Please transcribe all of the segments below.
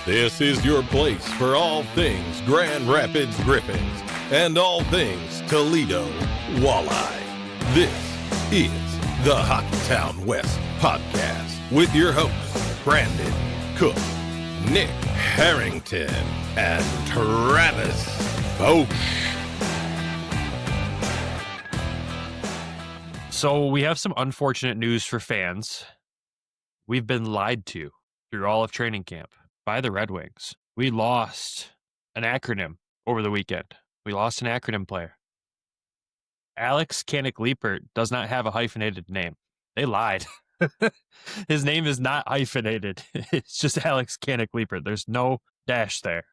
This is your place for all things Grand Rapids Griffins and all things Toledo Walleye. This is the Hockeytown West podcast with your hosts, Brandon Cook, Nick Harrington, and Travis Foch. So we have some unfortunate news for fans. We've been lied to through all of training camp by the Red Wings. We lost an acronym over the weekend. We lost an acronym player. Alex Kanik-Liepert does not have a hyphenated name. They lied. His name is not hyphenated. It's just Alex Kanik-Liepert. There's no dash there.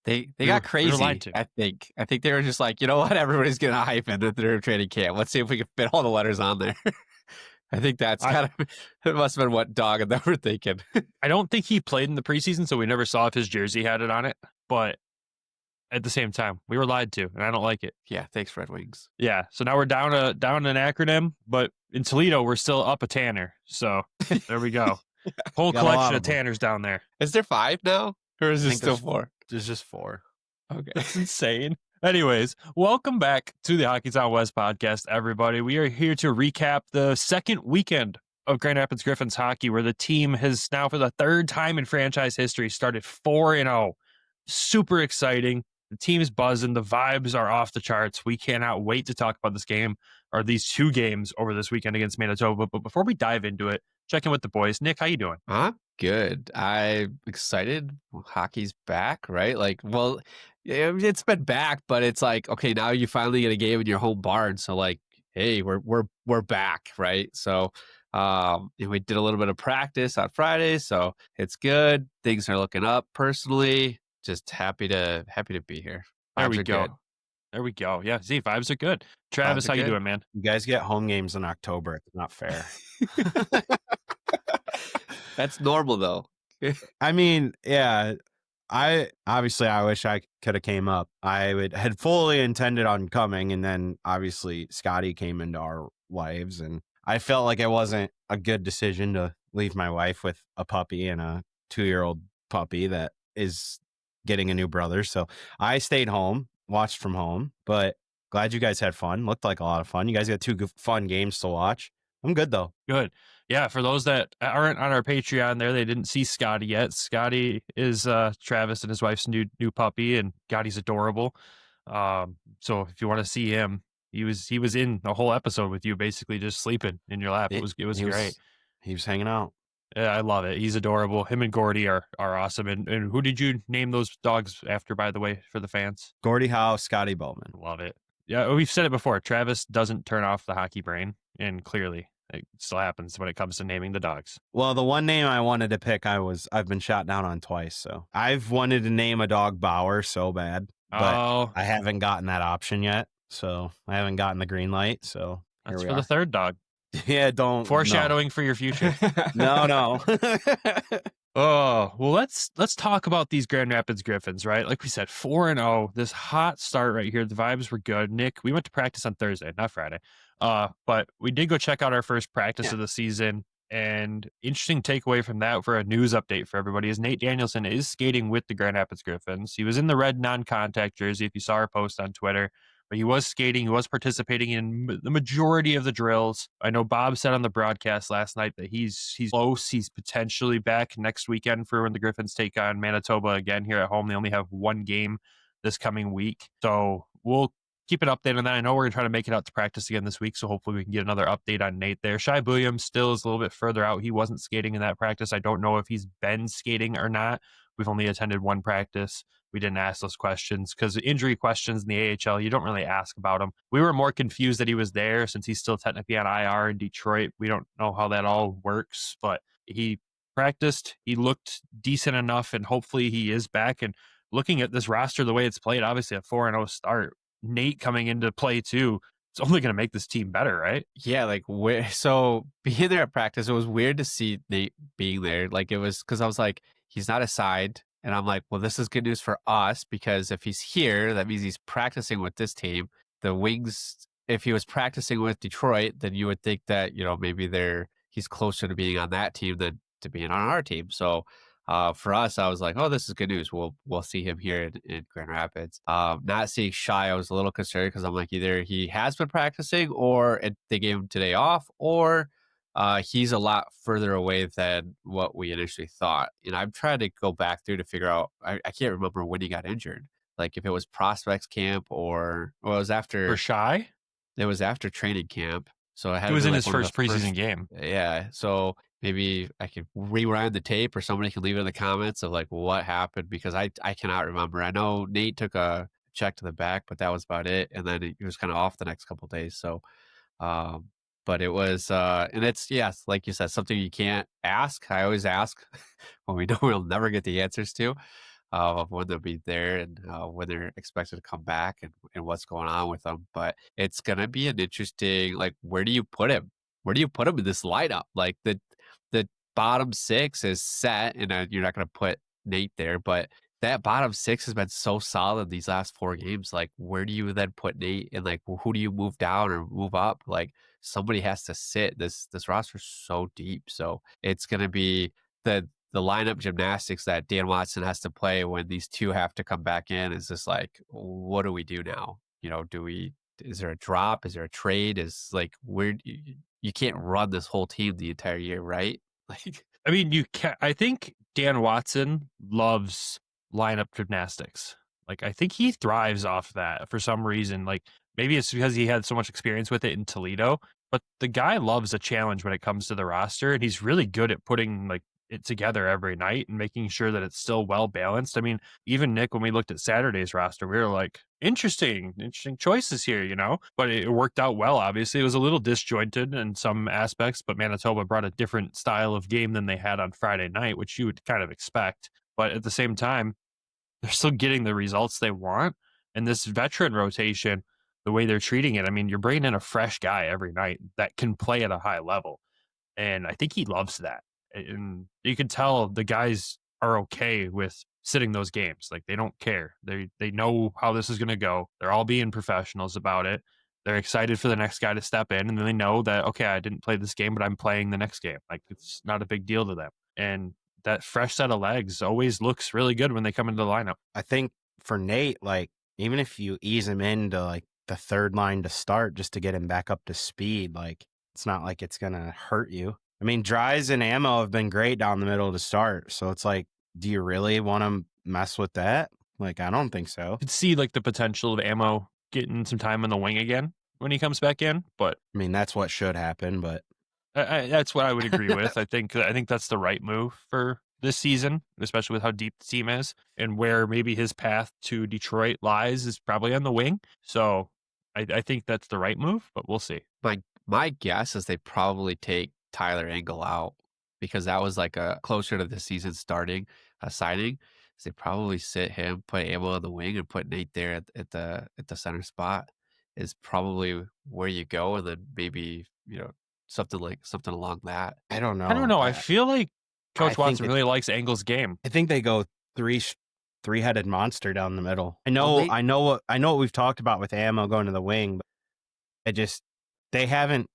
They got crazy, lied to. I think. I think they were just like, you know what? Everybody's getting a hyphen at their training camp. Let's see if we can fit all the letters on there. I think that's it must have been what Dog and them were thinking. I don't think he played in the preseason, so we never saw if his jersey had it on it. But at the same time, we were lied to, and I don't like it. Yeah, thanks, Red Wings. Yeah, so now we're down an acronym, but in Toledo, we're still up a Tanner. So there we go. Whole collection of Tanners down there. Is there 5 now? Or is it still 4? There's just 4. Okay. That's insane. Anyways, welcome back to the Hockeytown West podcast, everybody. We are here to recap the second weekend of Grand Rapids Griffins hockey, where the team has now, for the third time in franchise history, started 4-0. Super exciting. The team's buzzing. The vibes are off the charts. We cannot wait to talk about this game, or these 2 games over this weekend against Manitoba. But before we dive into it, check in with the boys. Nick, how you doing? I'm good. I'm excited. Hockey's back, right? Like, well, it's been back, but it's like, okay, now you finally get a game in your home barn. So like, hey, we're back, right? So we did a little bit of practice on Friday, so it's good. Things are looking up. Personally, just happy to be here. There Vibes we are go. good. There we go. Yeah, see, vibes are good. Travis, Vibes are how you good. doing, man? You guys get home games in October. It's not fair. That's normal though. I mean, yeah, I wish I could have came up. had fully intended on coming, and then obviously Scotty came into our lives, and I felt like it wasn't a good decision to leave my wife with a puppy and a 2-year-old puppy that is getting a new brother. So I stayed home, watched from home, but glad you guys had fun. Looked like a lot of fun. You guys got 2 fun games to watch. I'm good though. Good. Yeah, for those that aren't on our Patreon there, they didn't see Scotty yet. Scotty is Travis and his wife's new puppy, and God, he's adorable. So if you want to see him, he was in the whole episode with you, basically just sleeping in your lap. It was great. He was hanging out. Yeah, I love it. He's adorable. Him and Gordy are awesome. And who did you name those dogs after, by the way, for the fans? Gordie Howe, Scotty Bowman. Love it. Yeah, we've said it before. Travis doesn't turn off the hockey brain, and clearly it still happens when it comes to naming the dogs. Well, the one name I wanted to pick, I've been shot down on twice. So I've wanted to name a dog Bauer so bad, but I haven't gotten that option yet. So I haven't gotten the green light. So that's for the third dog. Yeah, don't foreshadowing for your future. No. Oh, well, let's talk about these Grand Rapids Griffins, right? Like we said, 4-0, this hot start right here. The vibes were good. Nick, we went to practice on Thursday, not Friday. But we did go check out our first practice of the season, and interesting takeaway from that for a news update for everybody is Nate Danielson is skating with the Grand Rapids Griffins. He was in the red non-contact jersey, if you saw our post on Twitter, but he was skating. He was participating in the majority of the drills. I know Bob said on the broadcast last night that he's close. He's potentially back next weekend for when the Griffins take on Manitoba again here at home. They only have 1 game this coming week. So we'll keep an update on that. I know we're going to try to make it out to practice again this week, so hopefully we can get another update on Nate there. Shai Williams still is a little bit further out. He wasn't skating in that practice. I don't know if he's been skating or not. We've only attended 1 practice. We didn't ask those questions because injury questions in the AHL, you don't really ask about them. We were more confused that he was there since he's still technically on IR in Detroit. We don't know how that all works, but he practiced. He looked decent enough, and hopefully he is back. And looking at this roster, the way it's played, obviously a 4-0 start. Nate coming into play too, it's only going to make this team better, right? Yeah, like so being there at practice, it was weird to see Nate being there. Like it was because I was like, he's not assigned. And I'm like, well, this is good news for us because if he's here, that means he's practicing with this team. The Wings, if he was practicing with Detroit, then you would think that, maybe he's closer to being on that team than to being on our team. So For us, I was like, oh, this is good news. We'll see him here in Grand Rapids. Not seeing Shy, I was a little concerned because I'm like, either he has been practicing or they gave him today off, or he's a lot further away than what we initially thought. And I'm trying to go back through to figure out, I can't remember when he got injured. Like if it was prospects camp or it was after. For Shy? It was after training camp. So it had He was to be in like his one of first the preseason game. Yeah. So maybe I could rewind the tape or somebody can leave it in the comments of like what happened because I cannot remember. I know Nate took a check to the back, but that was about it. And then he was kind of off the next couple of days. So, but it was, and it's, yes, like you said, something you can't ask. I always ask when we know we'll never get the answers to. Of when they'll be there and when they're expected to come back and what's going on with them. But it's going to be an interesting, like, where do you put him? Where do you put him in this lineup? Like the bottom six is set and you're not going to put Nate there, but that bottom six has been so solid these last 4 games. Like, where do you then put Nate and like, who do you move down or move up? Like somebody has to sit. This roster's so deep. So it's going to be the lineup gymnastics that Dan Watson has to play when these two have to come back in is just like, what do we do now? You know, is there a drop? Is there a trade? Is like, where you can't run this whole team the entire year, right? Like, I mean, you can. I think Dan Watson loves lineup gymnastics. Like, I think he thrives off that for some reason. Like, maybe it's because he had so much experience with it in Toledo, but the guy loves a challenge when it comes to the roster, and he's really good at putting like it together every night and making sure that it's still well balanced. I mean, even Nick, when we looked at Saturday's roster, we were like, interesting choices here, you know, but it worked out well. Obviously, it was a little disjointed in some aspects, but Manitoba brought a different style of game than they had on Friday night, which you would kind of expect. But at the same time, they're still getting the results they want. And this veteran rotation, the way they're treating it, I mean, you're bringing in a fresh guy every night that can play at a high level. And I think he loves that. And you can tell the guys are okay with sitting those games. Like they don't care. They know how this is going to go. They're all being professionals about it. They're excited for the next guy to step in, and then they know that, okay, I didn't play this game, but I'm playing the next game. Like it's not a big deal to them. And that fresh set of legs always looks really good when they come into the lineup. I think for Nate, like even if you ease him into like the third line to start just to get him back up to speed, like it's not like it's gonna hurt you. I mean, Dries and Ammo have been great down the middle to start. So it's like, do you really want to mess with that? Like, I don't think so. Could see like the potential of Ammo getting some time on the wing again when he comes back in, but I mean, that's what should happen, but that's what I would agree with. I think that's the right move for this season, especially with how deep the team is and where maybe his path to Detroit lies is probably on the wing. So I think that's the right move, but we'll see. My guess is they probably take Tyler Engel out because that was like a closer to the season starting signing. So they probably sit him, put Ammo on the wing, and put Nate there at the center spot is probably where you go, and then maybe something along that. I don't know. I don't know. I feel like Coach I Watson really likes Engel's game. I think they go three-headed monster down the middle. I know what we've talked about with Ammo going to the wing, but they haven't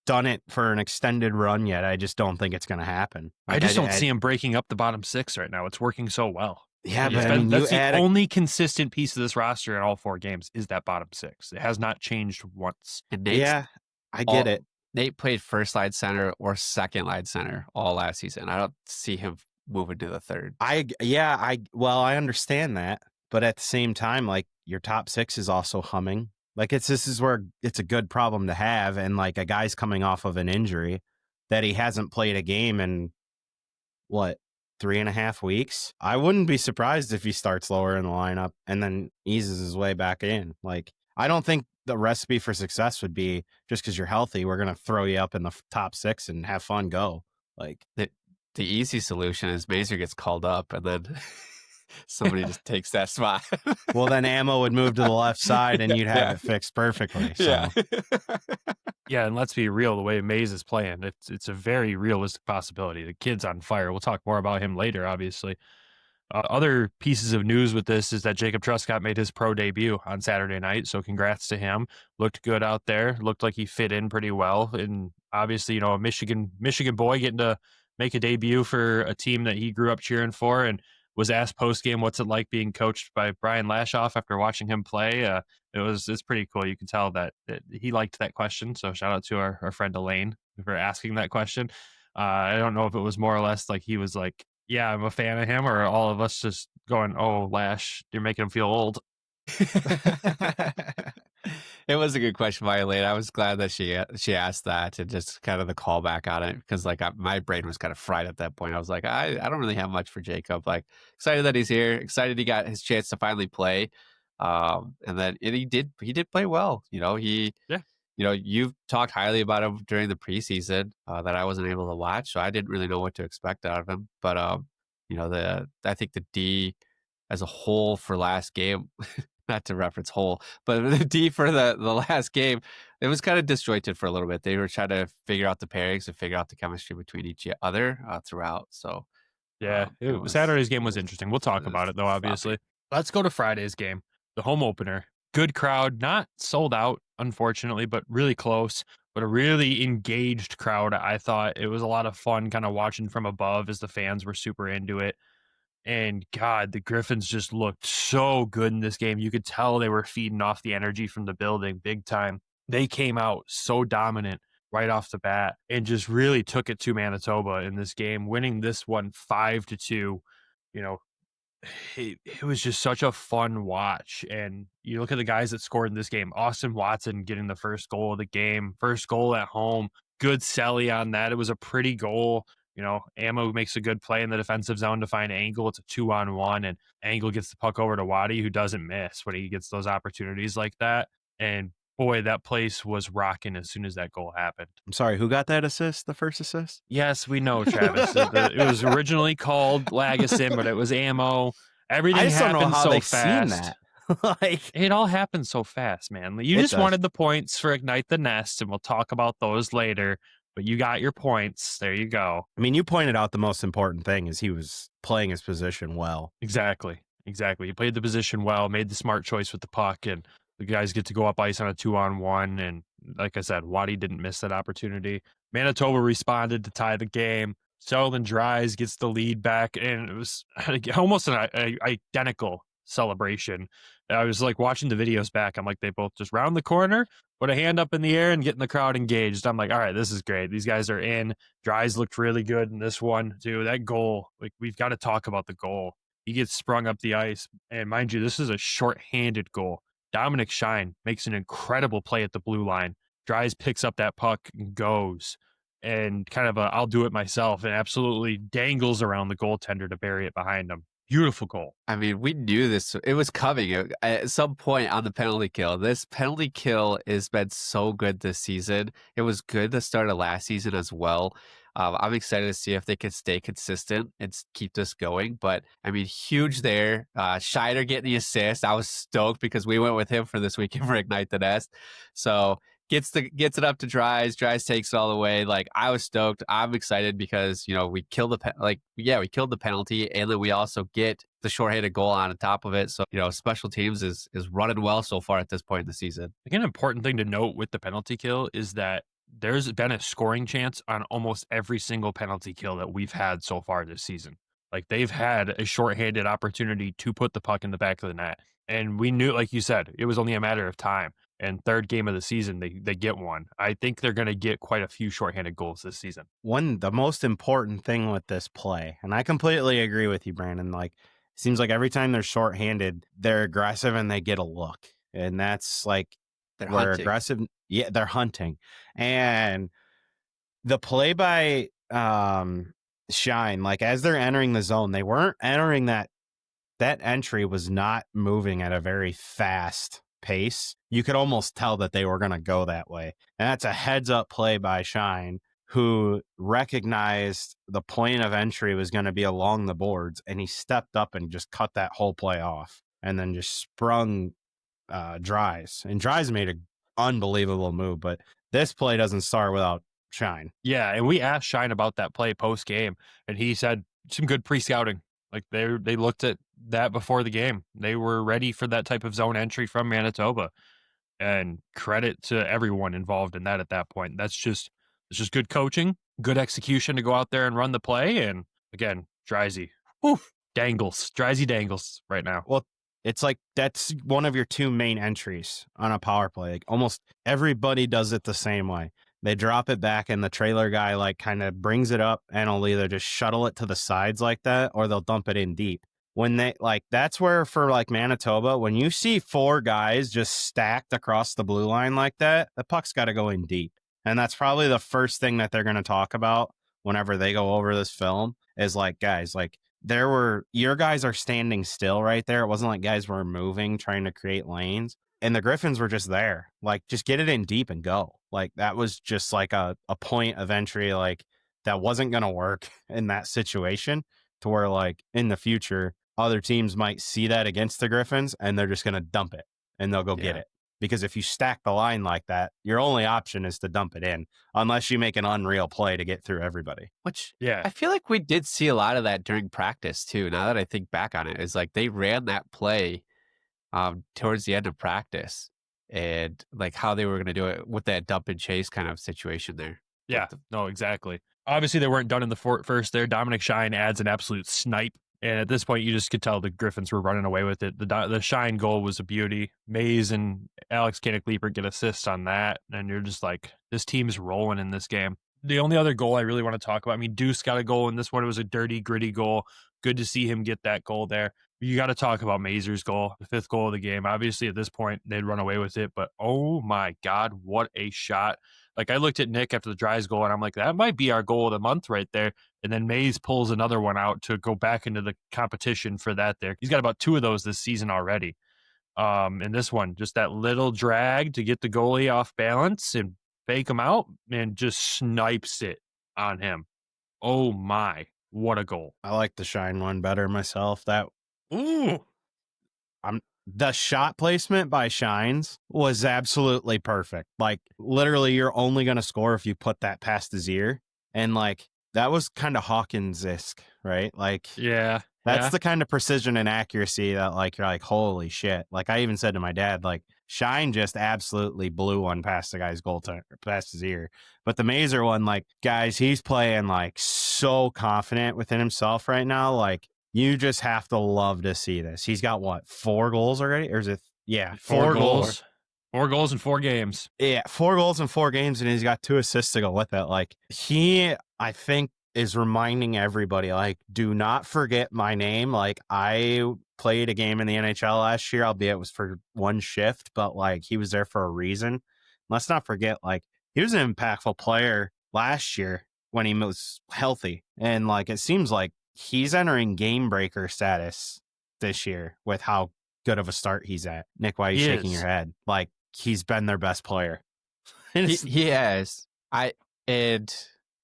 done it for an extended run yet. I just don't think it's going to happen. Like, I don't see him breaking up the bottom six right now. It's working so well. Yeah, but I mean, that's the only consistent piece of this roster in all 4 games is that bottom six. It has not changed once. And I get it. Nate played first line center or second line center all last season. I don't see him moving to the third. I understand that, but at the same time, like your top 6 is also humming. Like this is where it's a good problem to have, and like a guy's coming off of an injury that he hasn't played a game in 3.5 weeks. I wouldn't be surprised if he starts lower in the lineup and then eases his way back in. Like I don't think the recipe for success would be just because you're healthy, we're gonna throw you up in the top 6 and have fun. Go. Like the easy solution is Mazur gets called up and then somebody just takes that spot. Well, then Ammo would move to the left side and you'd have it fixed perfectly. So. Yeah. Yeah, and let's be real, the way Maze is playing, it's a very realistic possibility. The kid's on fire. We'll talk more about him later, obviously. Other pieces of news with this is that Jacob Truscott made his pro debut on Saturday night, so congrats to him. Looked good out there. Looked like he fit in pretty well. And obviously, a Michigan boy getting to make a debut for a team that he grew up cheering for, and was asked post game, what's it like being coached by Brian Lashoff after watching him play? It's pretty cool. You can tell that he liked that question. So shout out to our friend Elaine for asking that question. I don't know if it was more or less like he was like, yeah, I'm a fan of him, or all of us just going, oh, Lash, you're making him feel old. It was a good question by Elaine. I was glad that she asked that, and just kind of the callback on it, because like my brain was kind of fried at that point. I was like, I don't really have much for Jacob. Like, excited that he's here, excited he got his chance to finally play, and he did play well. Yeah. You've talked highly about him during the preseason that I wasn't able to watch, so I didn't really know what to expect out of him. But I think the D as a whole for last game, not to reference whole, but the D for the last game, it was kind of disjointed for a little bit. They were trying to figure out the pairings and figure out the chemistry between each other throughout. So yeah, Saturday's game was interesting. We'll talk about it though, obviously. Let's go to Friday's game, the home opener. Good crowd, not sold out, unfortunately, but really close, but a really engaged crowd. I thought it was a lot of fun kind of watching from above as the fans were super into it. And God, the Griffins just looked so good in this game. You could tell they were feeding off the energy from the building big time. They came out so dominant right off the bat and just really took it to Manitoba in this game, winning this one 5-2. You know, it was just such a fun watch. And you look at the guys that scored in this game. Austin Watson getting the first goal of the game, first goal at home. Good Selly on that. It was a pretty goal. Ammo makes a good play in the defensive zone to find Angle. It's a 2-on-1, and Angle gets the puck over to Waddy, who doesn't miss when he gets those opportunities like that. And boy, that place was rocking as soon as that goal happened. I'm sorry, who got that assist, the first assist? Yes, we know, Travis. It was originally called Lagesson, but it was Ammo. Everything happened so fast. Like, it all happened so fast, man. You just wanted the points for Ignite the Nest, and we'll talk about those later. But you got your points. There you go. I mean, you pointed out the most important thing is he was playing his position well. Exactly. He played the position well, made the smart choice with the puck, and the guys get to go up ice on a 2-on-1. And like I said, Waddy didn't miss that opportunity. Manitoba responded to tie the game. Sheldon Dries gets the lead back, and it was almost an identical celebration. I was like watching the videos back. I'm like, they both just round the corner, put a hand up in the air, and getting the crowd engaged. I'm like, all right, this is great. These guys are in. Dries looked really good in this one too. That goal, like, we've got to talk about the goal. He gets sprung up the ice, and mind you, this is a shorthanded goal. Dominic Shine makes an incredible play at the blue line. Dries picks up that puck and goes, and kind of I'll do it myself, and absolutely dangles around the goaltender to bury it behind him. Beautiful goal. I mean, we knew this. It was coming at some point on the penalty kill. This penalty kill has been so good this season. It was good the start of last season as well. I'm excited to see if they can stay consistent and keep this going. But, I mean, huge there. Scheider getting the assist. I was stoked because we went with him for this weekend for Ignite the Nest. So gets it up to Dries. Dries takes it all the way. Like, I was stoked. I'm excited because, we killed the penalty, and then we also get the shorthanded goal on top of it. So, special teams is running well so far at this point in the season. I think an important thing to note with the penalty kill is that there's been a scoring chance on almost every single penalty kill that we've had so far this season. Like, they've had a shorthanded opportunity to put the puck in the back of the net. And we knew, like you said, it was only a matter of time. And third game of the season, they get one. I think they're going to get quite a few shorthanded goals this season. The most important thing with this play, and I completely agree with you, Brandon, like, it seems like every time they're shorthanded, they're aggressive and they get a look. And that's like, they're hunting. Aggressive. Yeah, they're hunting. And the play by Shine, like, as they're entering the zone, they weren't entering that entry was not moving at a very fast pace. You could almost tell that they were going to go that way. And that's a heads up play by Shine, who recognized the point of entry was going to be along the boards. And he stepped up and just cut that whole play off and then just sprung Dries. And Dries made an unbelievable move. But this play doesn't start without Shine. Yeah. And we asked Shine about that play post game, and he said some good pre-scouting. Like, they looked at that before the game. They were ready for that type of zone entry from Manitoba, and credit to everyone involved in that at that point. It's just good coaching, good execution to go out there and run the play. And again, Drizzy, dangles, Drizzy dangles right now. Well, it's like that's one of your two main entries on a power play. Like almost everybody does it the same way. They drop it back and the trailer guy like kind of brings it up and will either just shuttle it to the sides like that or they'll dump it in deep. When they like, that's where for like Manitoba, when you see four guys just stacked across the blue line like that, the puck's got to go in deep. And that's probably the first thing that they're going to talk about whenever they go over this film is like, guys, like your guys are standing still right there. It wasn't like guys were moving, trying to create lanes. And the Griffins were just there. Like, just get it in deep and go. Like, that was just like a point of entry, like, that wasn't going to work in that situation to where, like, in the future, other teams might see that against the Griffins and they're just going to dump it and they'll go get it. Because if you stack the line like that, your only option is to dump it in, unless you make an unreal play to get through everybody. Which, yeah, I feel like we did see a lot of that during practice, too. Now that I think back on it, is like they ran that play towards the end of practice and like how they were going to do it with that dump and chase kind of situation there. Yeah, no, exactly. Obviously, they weren't done in the first there. Dominic Shine adds an absolute snipe. And at this point, you just could tell the Griffins were running away with it. The Shine goal was a beauty. Mays and Alex Koenig-Leeper get assists on that. And you're just like, this team's rolling in this game. The only other goal I really want to talk about, I mean, Deuce got a goal in this one. It was a dirty, gritty goal. Good to see him get that goal there. You got to talk about Mazur's goal, the fifth goal of the game. Obviously, at this point, they'd run away with it. But oh my God, what a shot. Like, I looked at Nick after the Dries goal, and I'm like, that might be our goal of the month right there. And then Mays pulls another one out to go back into the competition for that there. He's got about 2 of those this season already. And this one, just that little drag to get the goalie off balance and fake him out and just snipes it on him. Oh my, what a goal. I like the Shine one better myself. The shot placement by Shines was absolutely perfect. Like, literally, you're only going to score if you put that past his ear. And, like, that was kind of Hawkins-esque, right? Like, yeah, that's the kind of precision and accuracy that, like, you're like, holy shit. Like, I even said to my dad, like, Shine just absolutely blew one past the guy's past his ear. But the Mazur one, like, guys, he's playing, like, so confident within himself right now. Like, you just have to love to see this. He's got, what, 4 goals already? Or is it, 4 goals. 4 goals in 4 games. Yeah, 4 goals in 4 games, and he's got 2 assists to go with it. Like, he, I think, is reminding everybody, like, do not forget my name. Like, I played a game in the NHL last year, albeit it was for 1 shift, but, like, he was there for a reason. Let's not forget, like, he was an impactful player last year when he was healthy. And, like, it seems like he's entering game breaker status this year with how good of a start he's at. Nick, why are you shaking your head? Like, he's been their best player. He has.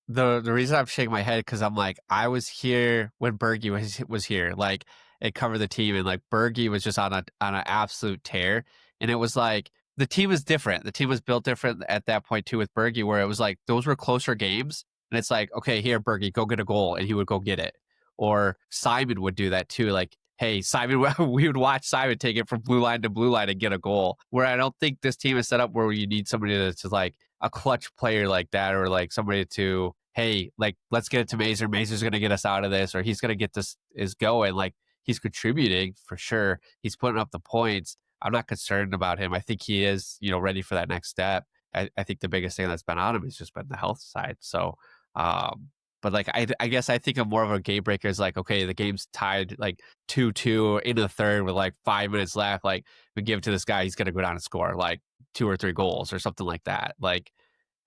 The reason I'm shaking my head because I'm like, I was here when Bergie was here, like, it covered the team, and like Bergie was just on an absolute tear, and it was like the team was different. The team was built different at that point too with Bergie, where it was like those were closer games, and it's like, okay, here Bergie, go get a goal, and he would go get it. Or Simon would do that too, like, hey, Simon, we would watch Simon take it from blue line to blue line and get a goal. Where I don't think this team is set up where you need somebody to like a clutch player like that, or like somebody to, hey, like, let's get it to Mazur. Mazur's going to get us out of this, or he's going to get this is going. Like, he's contributing for sure. He's putting up the points. I'm not concerned about him. I think he is, ready for that next step. I think the biggest thing that's been on him has just been the health side. So, but like, I guess I think of more of a game breaker is like, okay, the game's tied like 2-2 into the third with like 5 minutes left. Like, we give it to this guy, he's going to go down and score like 2 or 3 goals or something like that. Like,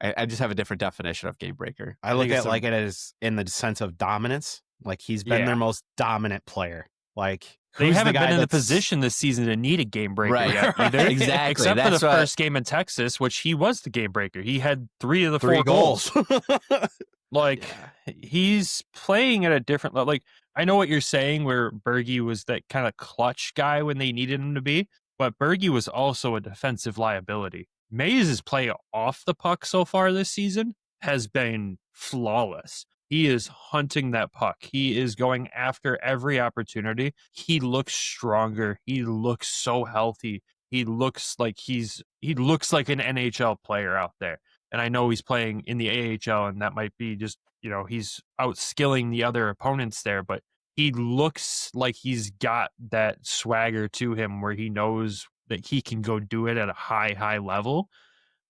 I just have a different definition of game breaker. I look at like it as in the sense of dominance. Like, he's been their most dominant player. Like, they haven't been in the position this season to need a game breaker yet either. Exactly. Except for the first game in Texas, which he was the game breaker. He had 3 of the 4 goals. Like, he's playing at a different level. Like, I know what you're saying, where Bergie was that kind of clutch guy when they needed him to be, but Bergie was also a defensive liability. Mays' play off the puck so far this season has been flawless. He is hunting that puck. He is going after every opportunity. He looks stronger. He looks so healthy. He looks like an NHL player out there. And I know he's playing in the AHL, and that might be just, he's outskilling the other opponents there, but he looks like he's got that swagger to him where he knows that he can go do it at a high level.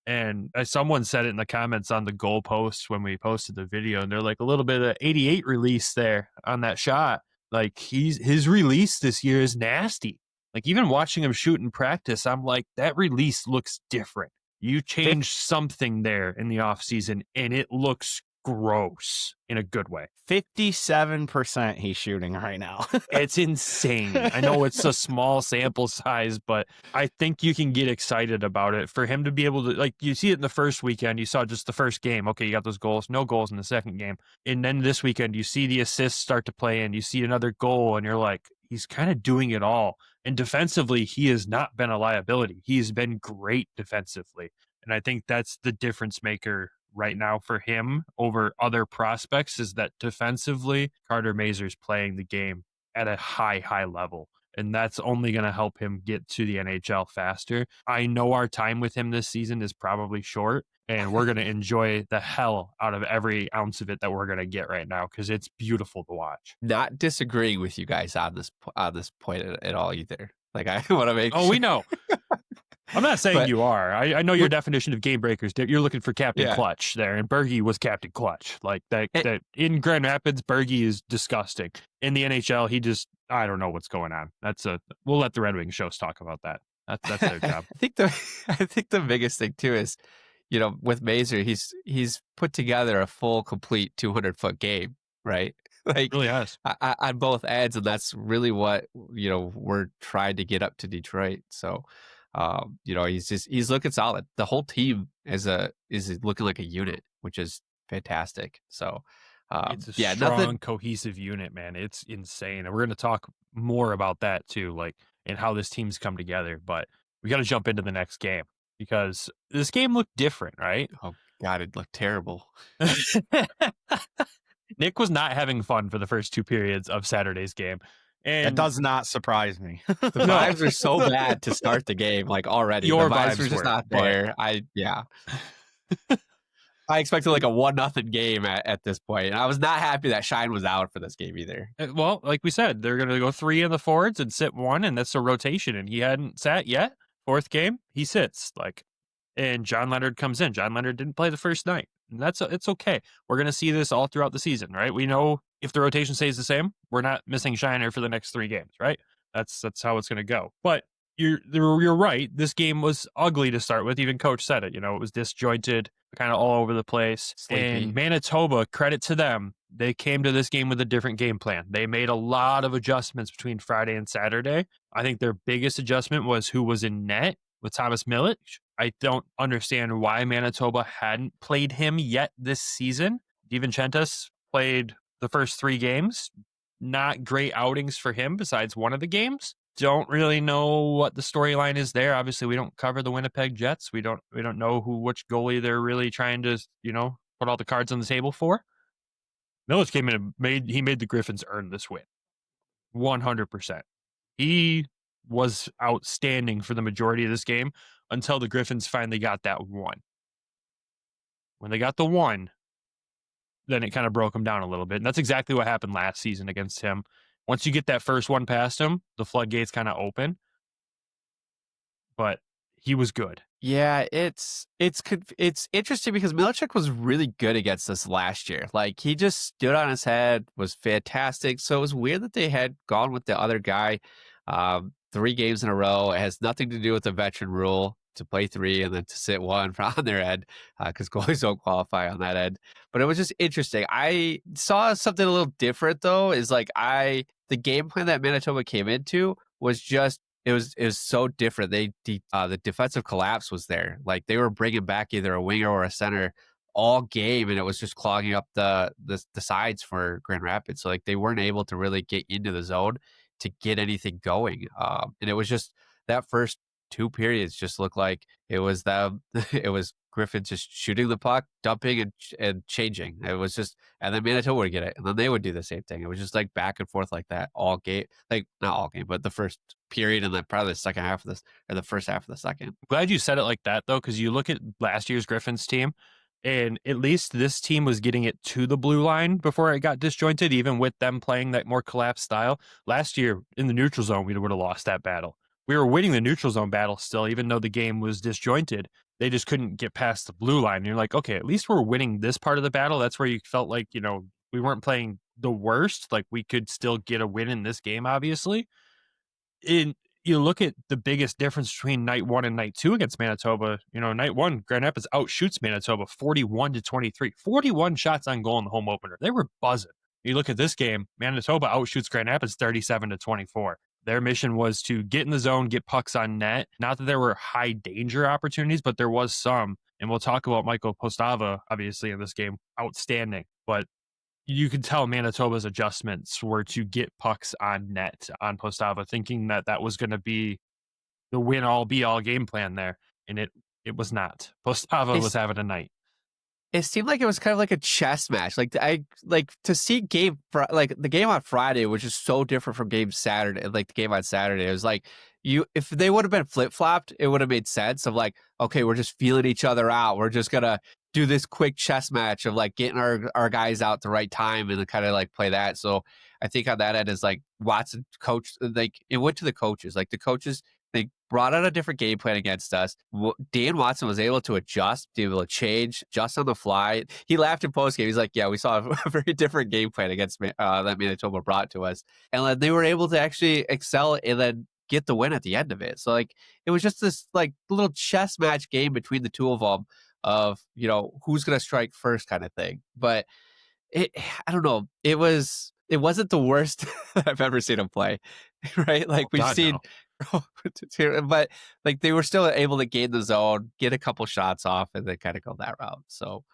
And someone said it in the comments on the goal post when we posted the video, and they're like, a little bit of 88 release there on that shot. Like his release this year is nasty. Like even watching him shoot in practice, I'm like, that release looks different. You changed something there in the offseason, and it looks gross in a good way. 57% he's shooting right now. It's insane. I know it's a small sample size, but I think you can get excited about it. For him to be able to, like, you see it in the first weekend, you saw just the first game. Okay, you got those goals, no goals in the second game. And then this weekend, you see the assists start to play in, you see another goal, and you're like, he's kind of doing it all. And defensively, he has not been a liability. He's been great defensively. And I think that's the difference maker right now for him over other prospects, is that defensively, Carter Mazur's playing the game at a high level. And that's only going to help him get to the NHL faster. I know our time with him this season is probably short, and we're going to enjoy the hell out of every ounce of it that we're going to get right now, because it's beautiful to watch. Not disagreeing with you guys on this point at all either. Like, I want to make sure. We know. I'm not saying But- you are. I know your definition of game breakers. You're looking for Captain Yeah. Clutch there, and Bergie was Captain Clutch. Like that in Grand Rapids, Bergie is disgusting. In the NHL, I don't know what's going on. We'll let the Red Wings shows talk about that. That's their job. I think the biggest thing too is, with Mazur, he's put together a full, complete 200-foot game, right? Like, Really has. on both ends, and that's really what we're trying to get up to Detroit. So, he's looking solid. The whole team is looking like a unit, which is fantastic. So, It's a strong, cohesive unit, man. It's insane. And we're going to talk more about that too, like, and how this team's come together. But we got to jump into the next game, because this game looked different, right? Oh God, it looked terrible. Nick was not having fun for the first two periods of Saturday's game. And That does not surprise me. The vibes were so bad to start the game, like already. Your the vibes vibes were just were, not but- there. I expected like a 1-0 game at this point, and I was not happy that Shine was out for this game either. Well, like we said, they're going to go 3 in the forwards and sit 1, and that's a rotation. And he hadn't sat yet. Fourth game, he sits. And John Leonard comes in. John Leonard didn't play the first night. And it's okay. We're going to see this all throughout the season, right? We know if the rotation stays the same, we're not missing Shiner for the next 3 games, right? That's how it's going to go. But you're right. This game was ugly to start with. Even Coach said it. It was disjointed, kind of all over the place. Sleepy. And Manitoba, credit to them, they came to this game with a different game plan. They made a lot of adjustments between Friday and Saturday. I think their biggest adjustment was who was in net with Thomas Milic. I don't understand why Manitoba hadn't played him yet this season. DiVincentis played the first 3 games. Not great outings for him besides one of the games. Don't really know what the storyline is there. Obviously, we don't cover the Winnipeg Jets. We don't know which goalie they're really trying to, put all the cards on the table for. Milic came in and made the Griffins earn this win. 100%. He was outstanding for the majority of this game until the Griffins finally got that 1. When they got the 1, then it kind of broke him down a little bit. And that's exactly what happened last season against him. Once you get that first 1 past him, the floodgates kind of open. But he was good. Yeah, it's interesting because Milic was really good against us last year. Like, he just stood on his head, was fantastic. So it was weird that they had gone with the other guy 3 games in a row. It has nothing to do with the veteran rule to play 3 and then to sit 1 on their end, because goalies don't qualify on that end. But it was just interesting. I saw something a little different though. Is like the game plan that Manitoba came into was just. It was so different. The defensive collapse was there. Like, they were bringing back either a winger or a center all game, and it was just clogging up the sides for Grand Rapids. So, like, they weren't able to really get into the zone to get anything going. And it was just that first 2 periods just looked like it was them. It was Griffins just shooting the puck, dumping and changing. It was just, and then Manitoba would get it, and then they would do the same thing. It was just like back and forth like that all game, like not all game, but the first period and then probably the second half of this, or the first half of the second. Glad you said it like that though, because you look at last year's Griffins team, and at least this team was getting it to the blue line before it got disjointed, even with them playing that more collapsed style. Last year in the neutral zone, we would have lost that battle. We were winning the neutral zone battle still, even though the game was disjointed. They just couldn't get past the blue line. And you're like, okay, at least we're winning this part of the battle. That's where you felt like, we weren't playing the worst. Like we could still get a win in this game, obviously. You look at the biggest difference between night 1 and night 2 against Manitoba. Night 1, Grand Rapids outshoots Manitoba 41-23, 41 shots on goal in the home opener. They were buzzing. You look at this game, Manitoba outshoots Grand Rapids 37-24. Their mission was to get in the zone, get pucks on net. Not that there were high danger opportunities, but there was some. And we'll talk about Michael Postava, obviously, in this game. Outstanding. But you could tell Manitoba's adjustments were to get pucks on net on Postava, thinking that was going to be the win-all-be-all game plan there. And it was not. Postava was having a night. It seemed like it was kind of like a chess match. Like to see the game on Friday was just so different from game Saturday. Like the game on Saturday, it was like if they would have been flip flopped, it would have made sense of like, okay, we're just feeling each other out. We're just gonna do this quick chess match of like getting our guys out the right time and kind of like play that. So I think on that end is like Watson coach, like it went to the coaches. Like the coaches, they brought out a different game plan against us. Dan Watson was able to adjust, be able to change, adjust on the fly. He laughed in postgame. He's like, yeah, we saw a very different game plan against that Manitoba brought to us. And they were able to actually excel and then get the win at the end of it. So like it was just this like little chess match game between the two of them of, who's going to strike first kind of thing. But I don't know. It wasn't the worst I've ever seen him play, right? Like we've seen, but like they were still able to gain the zone, get a couple shots off, and then kind of go that route. So,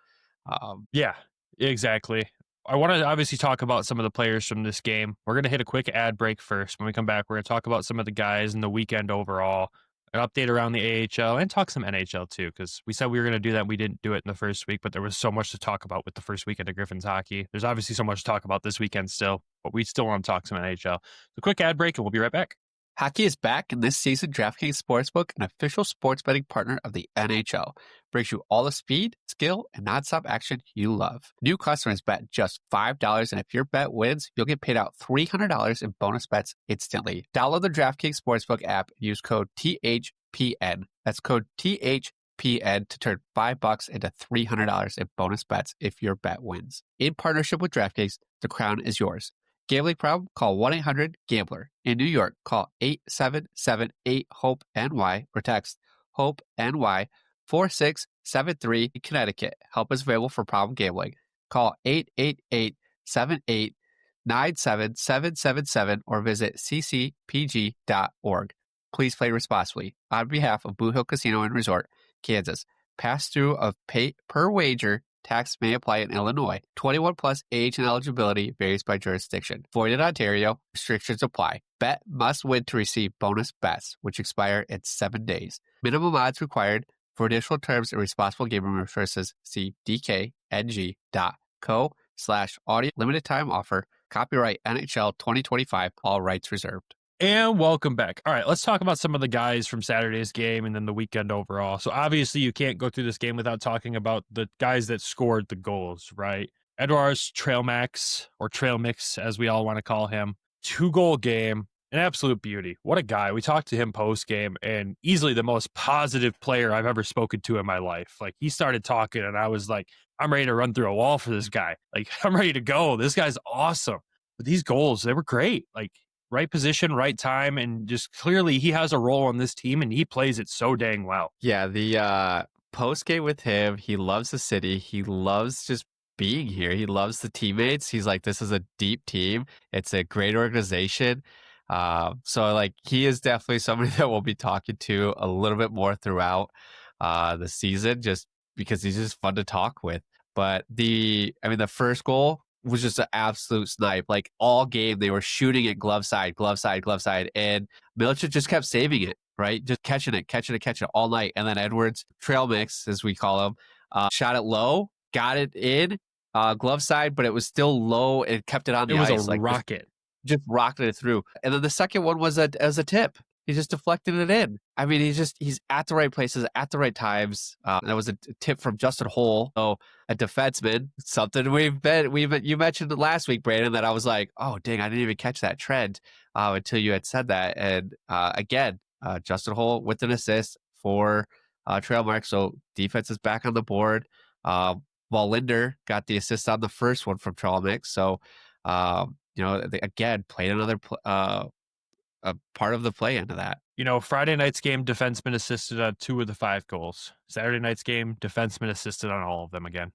yeah, exactly. I want to obviously talk about some of the players from this game. We're going to hit a quick ad break first. When we come back, we're going to talk about some of the guys in the weekend overall, an update around the AHL, and talk some NHL too, because we said we were going to do that. We didn't do it in the first week, but there was so much to talk about with the first weekend of Griffins hockey. There's obviously so much to talk about this weekend still, but we still want to talk some NHL. So quick ad break, and we'll be right back. Hockey is back, and this season, DraftKings Sportsbook, an official sports betting partner of the NHL, brings you all the speed, skill, and nonstop action you love. New customers bet just $5, and if your bet wins, you'll get paid out $300 in bonus bets instantly. Download the DraftKings Sportsbook app and use code THPN. That's code THPN to turn $5 into $300 in bonus bets if your bet wins. In partnership with DraftKings, the crown is yours. Gambling problem? Call 1-800-GAMBLER. In New York, call 877-8-HOPE-NY or text HOPE-NY 4673. In Connecticut, help is available for problem gambling. Call 888-789-7777 or visit ccpg.org. Please play responsibly. On behalf of Blue Hill Casino and Resort, Kansas, pass-through of pay per wager. Tax may apply in Illinois. 21 plus age and eligibility varies by jurisdiction. Void in Ontario. Restrictions apply. Bet must win to receive bonus bets, which expire in 7 days. Minimum odds required. For additional terms and responsible gaming resources, see dkng.co/audio. Limited time offer. Copyright NHL 2025. All rights reserved. And welcome back. All right, let's talk about some of the guys from Saturday's game and then the weekend overall. So obviously you can't go through this game without talking about the guys that scored the goals, right? Eduards Tralmaks, or Tralmaks as we all want to call him, 2-goal game, an absolute beauty. What a guy. We talked to him post-game, and easily the most positive player I've ever spoken to in my life. Like, he started talking, and I was like, I'm ready to run through a wall for this guy. Like, I'm ready to go. This guy's awesome. But these goals, they were great. Like, right position, right time, and just clearly he has a role on this team, and he plays it so dang well. Yeah, the post-game with him, he loves the city. He loves just being here. He loves the teammates. He's like, this is a deep team. It's a great organization. So like he is definitely somebody that we'll be talking to a little bit more throughout the season, just because he's just fun to talk with. But the first goal was just an absolute snipe. Like all game, they were shooting it glove side, and Milic just kept saving it. right? Just catching it all night. And then Edwards Tralmaks, as we call him, shot it low, got it in glove side, but it was still low and kept it on the It was ice. a rocket. Just rocketed it through. And then the second one was as a tip. He just deflected it in. I mean, he's at the right places at the right times. That was a tip from Justin Holl, so a defenseman. Something you mentioned last week, Brandon, that I was like, oh dang, I didn't even catch that trend until you had said that. And again, Justin Holl with an assist for Tralmaks. So defense is back on the board. While Linder got the assist on the first one from Tralmaks. So they, again, played another a part of the play into that. Friday night's game, defenseman assisted on 2 of the 5 goals. Saturday night's game, defenseman assisted on all of them again.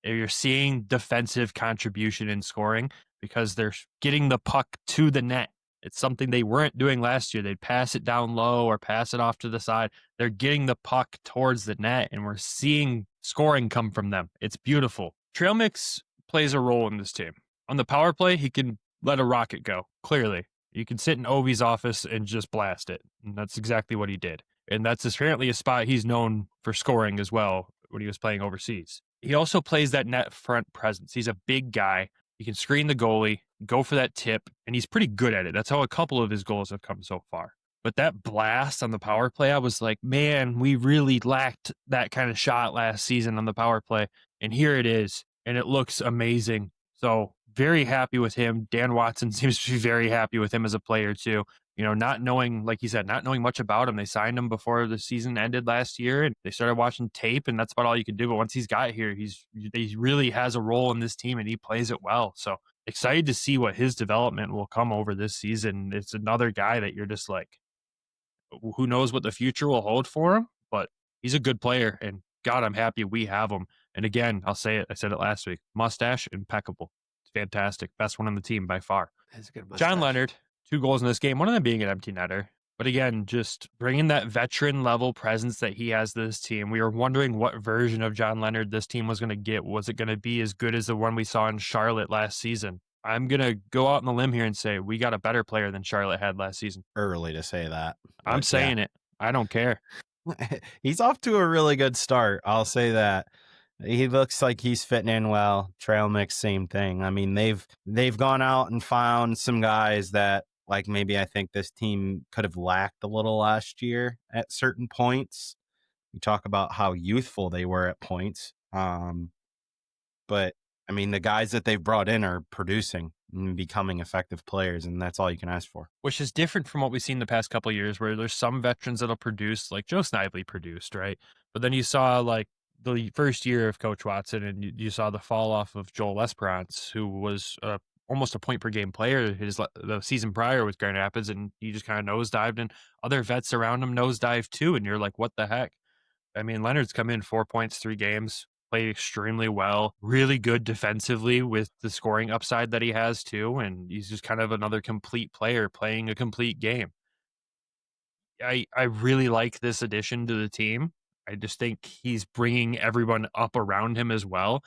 You're seeing defensive contribution in scoring because they're getting the puck to the net. It's something they weren't doing last year. They'd pass it down low or pass it off to the side. They're getting the puck towards the net, and we're seeing scoring come from them. It's beautiful. Tralmaks plays a role in this team. On the power play, he can let a rocket go, clearly. You can sit in Ovi's office and just blast it. And that's exactly what he did. And that's apparently a spot he's known for scoring as well when he was playing overseas. He also plays that net front presence. He's a big guy. He can screen the goalie, go for that tip, and he's pretty good at it. That's how a couple of his goals have come so far. But that blast on the power play, I was like, man, we really lacked that kind of shot last season on the power play. And here it is. And it looks amazing. So very happy with him. Dan Watson seems to be very happy with him as a player too. Not knowing, like he said, not knowing much about him. They signed him before the season ended last year, and they started watching tape, and that's about all you could do. But once he's got here, he really has a role in this team, and he plays it well. So excited to see what his development will come over this season. It's another guy that you're just like, who knows what the future will hold for him, but he's a good player, and God, I'm happy we have him. And again, I'll say it. I said it last week. Mustache, impeccable. Fantastic. Best one on the team by far. That's a good mustache. John Leonard, 2 goals in this game, one of them being an empty netter. But again, just bringing that veteran level presence that he has to this team. We were wondering what version of John Leonard this team was going to get. Was it going to be as good as the one we saw in Charlotte last season? I'm going to go out on the limb here and say we got a better player than Charlotte had last season. Early to say that. I'm saying it. I don't care. He's off to a really good start. I'll say that. He looks like he's fitting in well. Tralmaks, same thing. I mean, they've gone out and found some guys that, like, maybe I think this team could have lacked a little last year at certain points. You talk about how youthful they were at points. But I mean, the guys that they've brought in are producing and becoming effective players, and that's all you can ask for. Which is different from what we've seen the past couple of years, where there's some veterans that'll produce, like Joe Snively produced, right? But then you saw, like, the first year of Coach Watson, and you saw the fall off of Joel Esperance, who was almost a point per game player the season prior with Grand Rapids, and he just kind of nosedived, and other vets around him nosedived too, and you're like, what the heck? I mean, Leonard's come in 4 points, 3 games, played extremely well, really good defensively with the scoring upside that he has too, and he's just kind of another complete player playing a complete game. I really like this addition to the team. I just think he's bringing everyone up around him as well.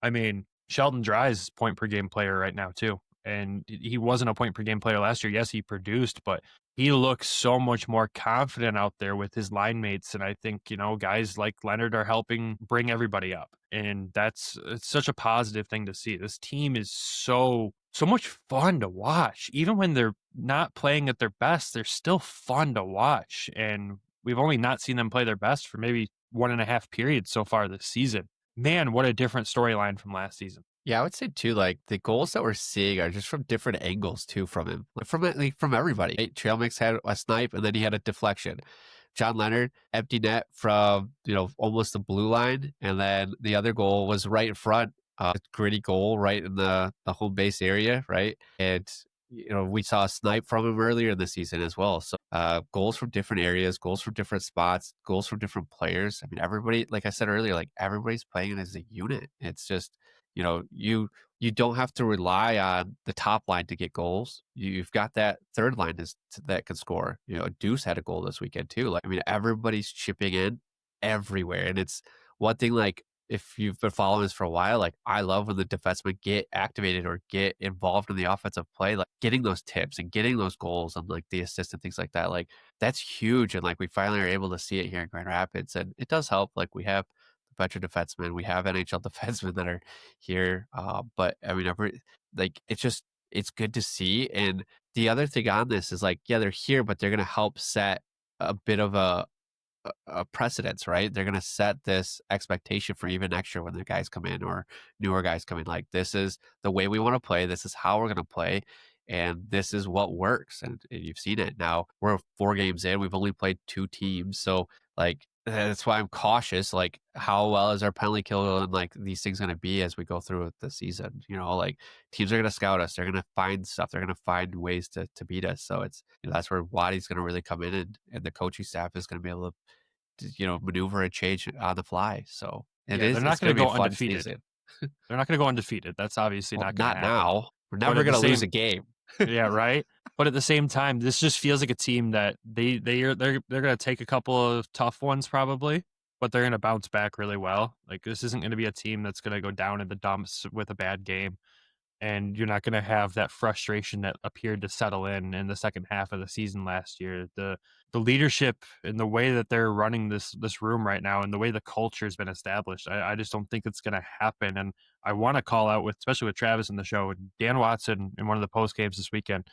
I mean, Sheldon Dry's point per game player right now too. And he wasn't a point per game player last year. Yes, he produced, but he looks so much more confident out there with his line mates. And I think, guys like Leonard are helping bring everybody up. And it's such a positive thing to see. This team is so much fun to watch. Even when they're not playing at their best, they're still fun to watch. And we've only not seen them play their best for maybe 1.5 periods so far this season. Man, what a different storyline from last season. Yeah, I would say too, like the goals that we're seeing are just from different angles too from him, from everybody. Right? Tralmaks had a snipe and then he had a deflection. John Leonard, empty net from, almost the blue line. And then the other goal was right in front, gritty goal right in the home base area, right? And we saw a snipe from him earlier in the season as well. So goals from different areas, goals from different spots, goals from different players. I mean, everybody, like I said earlier, like everybody's playing as a unit. It's just, you don't have to rely on the top line to get goals. You've got that third line that can score. Deuce had a goal this weekend too. Like, I mean, everybody's chipping in everywhere. And it's one thing, like, if you've been following this for a while, like I love when the defensemen get activated or get involved in the offensive play, like getting those tips and getting those goals and like the assists and things like that. Like that's huge. And like we finally are able to see it here in Grand Rapids. And it does help. Like we have veteran defensemen, we have NHL defensemen that are here. But I mean, like it's good to see. And the other thing on this is like, yeah, they're here, but they're going to help set a bit of a precedence, right? They're going to set this expectation for even next year when the guys come in or newer guys come in. Like, this is the way we want to play. This is how we're going to play. And this is what works. And you've seen it. Now we're 4 games in. We've only played 2 teams. So, like, that's why I'm cautious. Like, how well is our penalty kill and like these things going to be as we go through the season? You know, like teams are going to scout us. They're going to find stuff. They're going to find ways to beat us. So it's, that's where Waddy's going to really come in, and the coaching staff is going to be able to, maneuver and change on the fly. So they're not going to go undefeated. They're not going to go undefeated. That's obviously not going to happen. Now. We're never going to lose a game. Yeah, right. But at the same time, this just feels like a team that they're going to take a couple of tough ones probably, but they're going to bounce back really well. Like, this isn't going to be a team that's going to go down in the dumps with a bad game, and you're not going to have that frustration that appeared to settle in the second half of the season last year. The leadership and the way that they're running this room right now, and the way the culture has been established, I just don't think it's going to happen. And I want to call out, especially with Travis in the show, Dan Watson in one of the post games this weekend,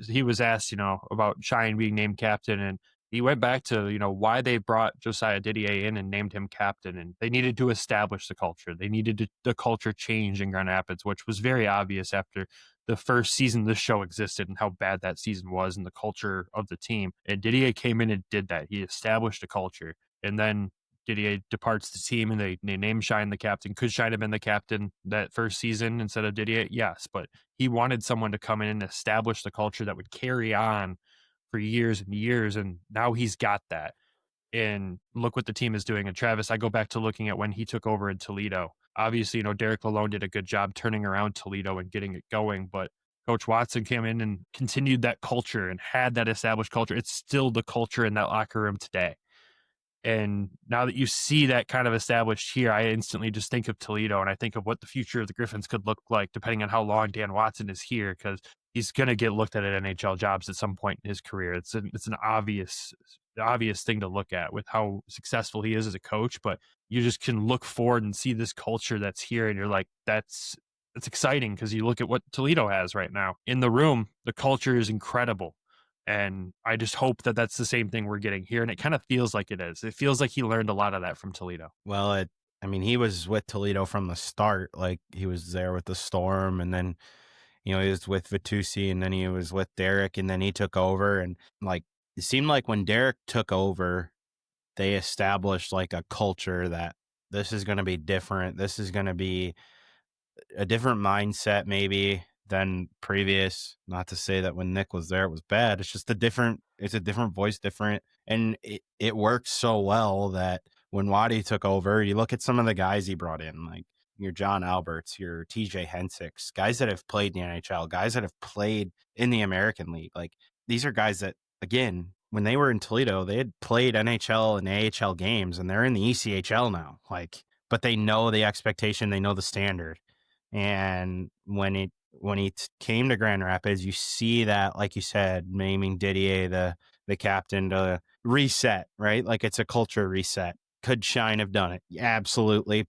he was asked, about Shine being named captain, and he went back to, why they brought Josiah Didier in and named him captain, and they needed to establish the culture. They needed the culture change in Grand Rapids, which was very obvious after the first season this show existed and how bad that season was and the culture of the team. And Didier came in and did that. He established a culture, and then Didier departs the team, and they name Shine the captain. Could Shine have been the captain that first season instead of Didier? Yes, but he wanted someone to come in and establish the culture that would carry on for years and years, and now he's got that. And look what the team is doing. And Travis, I go back to looking at when he took over in Toledo. Obviously, Derek Lalonde did a good job turning around Toledo and getting it going, but Coach Watson came in and continued that culture and had that established culture. It's still the culture in that locker room today. And now that you see that kind of established here, I instantly just think of Toledo, and I think of what the future of the Griffins could look like depending on how long Dan Watson is here, because he's going to get looked at NHL jobs at some point in his career. It's an obvious thing to look at with how successful he is as a coach, but you just can look forward and see this culture that's here, and you're like, that's exciting, because you look at what Toledo has right now. In the room, the culture is incredible. And I just hope that that's the same thing we're getting here. And it kind of feels like it is. It feels like he learned a lot of that from Toledo. Well, he was with Toledo from the start. Like, he was there with the Storm, and then, he was with Vitusi, and then he was with Derek, and then he took over. And like, it seemed like when Derek took over, they established like a culture that this is going to be different. This is going to be a different mindset, maybe, than previous. Not to say that when Nick was there it was bad. It's just a different voice, different. And it worked so well that when Waddy took over, you look at some of the guys he brought in, like your John Alberts, your TJ Hensicks, guys that have played in the NHL, guys that have played in the American League. Like, these are guys that, again, when they were in Toledo, they had played NHL and AHL games, and they're in the ECHL now. Like, but they know the expectation, they know the standard. And when he came to Grand Rapids, you see that, like you said, naming Didier the captain to reset, right? Like, it's a culture reset. Could Shine have done it? Yeah, absolutely.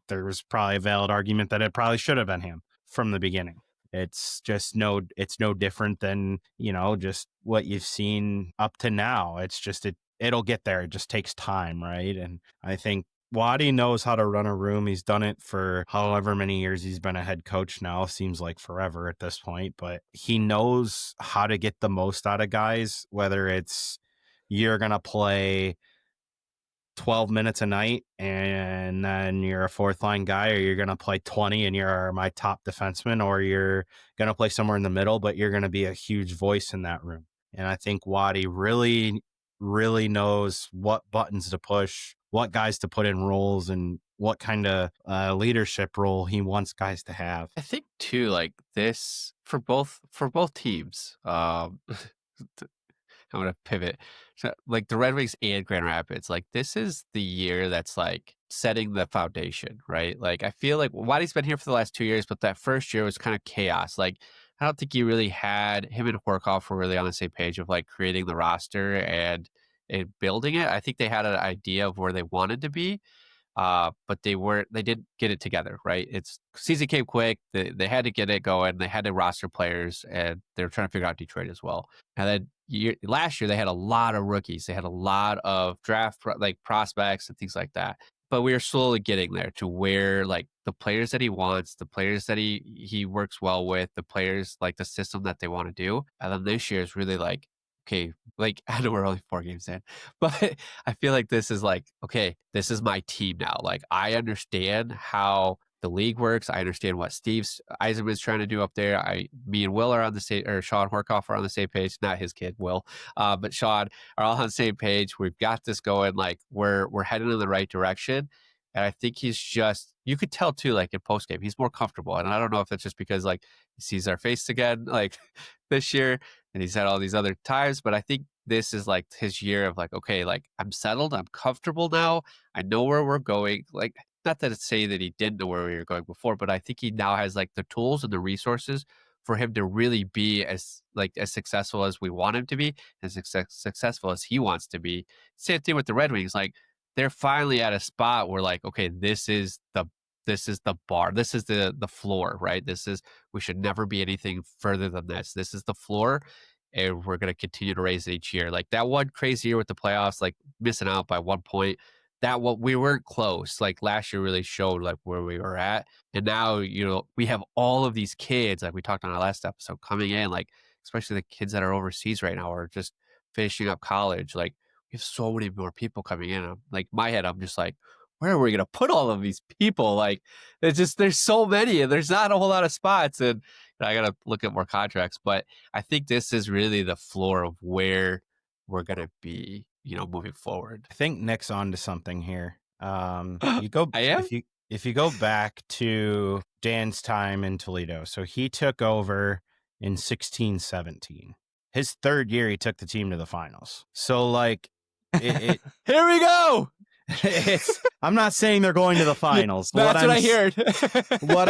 There was probably a valid argument that it probably should have been him from the beginning. It's no different than, just what you've seen up to now. It's just, it'll get there. It just takes time, right? And I think Waddy knows how to run a room. He's done it for however many years he's been a head coach now. Seems like forever at this point, but he knows how to get the most out of guys, whether it's you're going to play 12 minutes a night and then you're a fourth line guy, or you're going to play 20 and you're my top defenseman, or you're going to play somewhere in the middle, but you're going to be a huge voice in that room. And I think Waddy really, really knows what buttons to push, what guys to put in roles, and what kind of leadership role he wants guys to have. I think too, like this for both teams. I'm going to pivot. So, like the Red Wings and Grand Rapids, like this is the year that's like setting the foundation, right? Like, I feel like Waddy's been here for the last 2 years, but that first year was kind of chaos. Like, I don't think he really had him and Horkoff were really on the same page of like creating the roster and building it. I think they had an idea of where they wanted to be, but they didn't get it together, right? It's season came quick. They had to get it going. They had to roster players, and they were trying to figure out Detroit as well. And then last year they had a lot of rookies. They had a lot of draft like prospects and things like that. But we are slowly getting there to where like the players that he wants, the players that he works well with, the players like the system that they want to do. And then this year is really like, okay, like I know we're only 4 games in, but I feel like this is like, okay, this is my team now. Like I understand how the league works. I understand what Steve Yzerman's trying to do up there. Me and Will are on the same, or Sean Horkoff are on the same page. Not his kid, Will, but Sean are all on the same page. We've got this going. Like we're heading in the right direction. And I think he's just, you could tell too, like in post game, he's more comfortable. And I don't know if it's just because like he sees our face again, like this year, and he's had all these other times, but I think this is like his year of like, okay, like I'm settled, I'm comfortable now, I know where we're going. Like, not that it's saying that he didn't know where we were going before, but I think he now has like the tools and the resources for him to really be as successful as we want him to be, as successful as he wants to be. Same thing with the Red Wings. Like they're finally at a spot where like, okay, this is the bar. This is the floor, right? We should never be anything further than this. This is the floor, and we're going to continue to raise it each year. Like that one crazy year with the playoffs, like missing out by 1 point, we weren't close. Like last year really showed like where we were at. And now, we have all of these kids, like we talked on our last episode, coming in, like especially the kids that are overseas right now or just finishing up college. Like we have so many more people coming in. Like my head, I'm just like, where are we going to put all of these people? Like there's so many and there's not a whole lot of spots, and I got to look at more contracts, but I think this is really the floor of where we're going to be, moving forward. I think Nick's on to something here. You go, I am? if you go back to Dan's time in Toledo, so he took over in 16-17. His third year, he took the team to the finals. So like, here we go. I'm not saying they're going to the finals. That's what I heard. What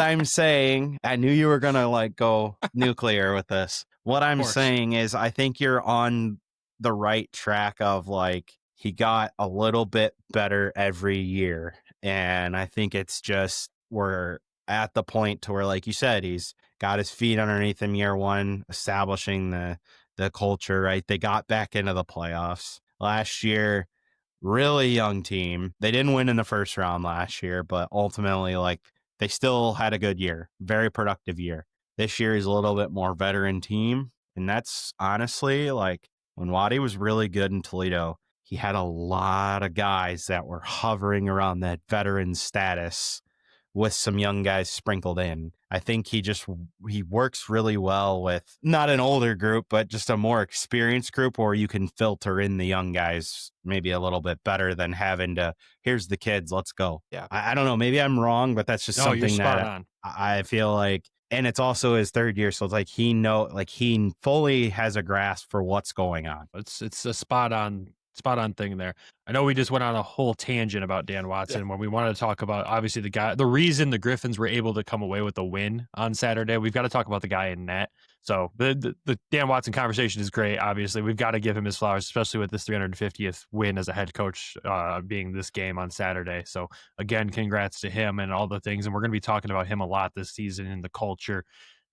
I'm saying, I knew you were gonna like go nuclear with this. What I'm saying is, I think you're on the right track of like he got a little bit better every year, and I think it's just we're at the point to where, like you said, he's got his feet underneath him year one, establishing the culture. Right, they got back into the playoffs. Last year, really young team. They didn't win in the first round last year, but ultimately, like, they still had a good year, very productive year. This year is a little bit more veteran team, and that's honestly, like, when Waddy was really good in Toledo, he had a lot of guys that were hovering around that veteran status with some young guys sprinkled in. I think he works really well with not an older group, but just a more experienced group where you can filter in the young guys maybe a little bit better than having to, here's the kids, let's go. Yeah. I don't know, maybe I'm wrong, but that's just something that I feel like, and it's also his third year. So it's like, he fully has a grasp for what's going on. It's a spot on thing there. I know we just went on a whole tangent about Dan Watson when we wanted to talk about obviously the reason the Griffins were able to come away with a win on Saturday. We've got to talk about the guy in net. So the Dan Watson conversation is great. Obviously, we've got to give him his flowers, especially with this 350th win as a head coach being this game on Saturday. So again, congrats to him and all the things. And we're going to be talking about him a lot this season and the culture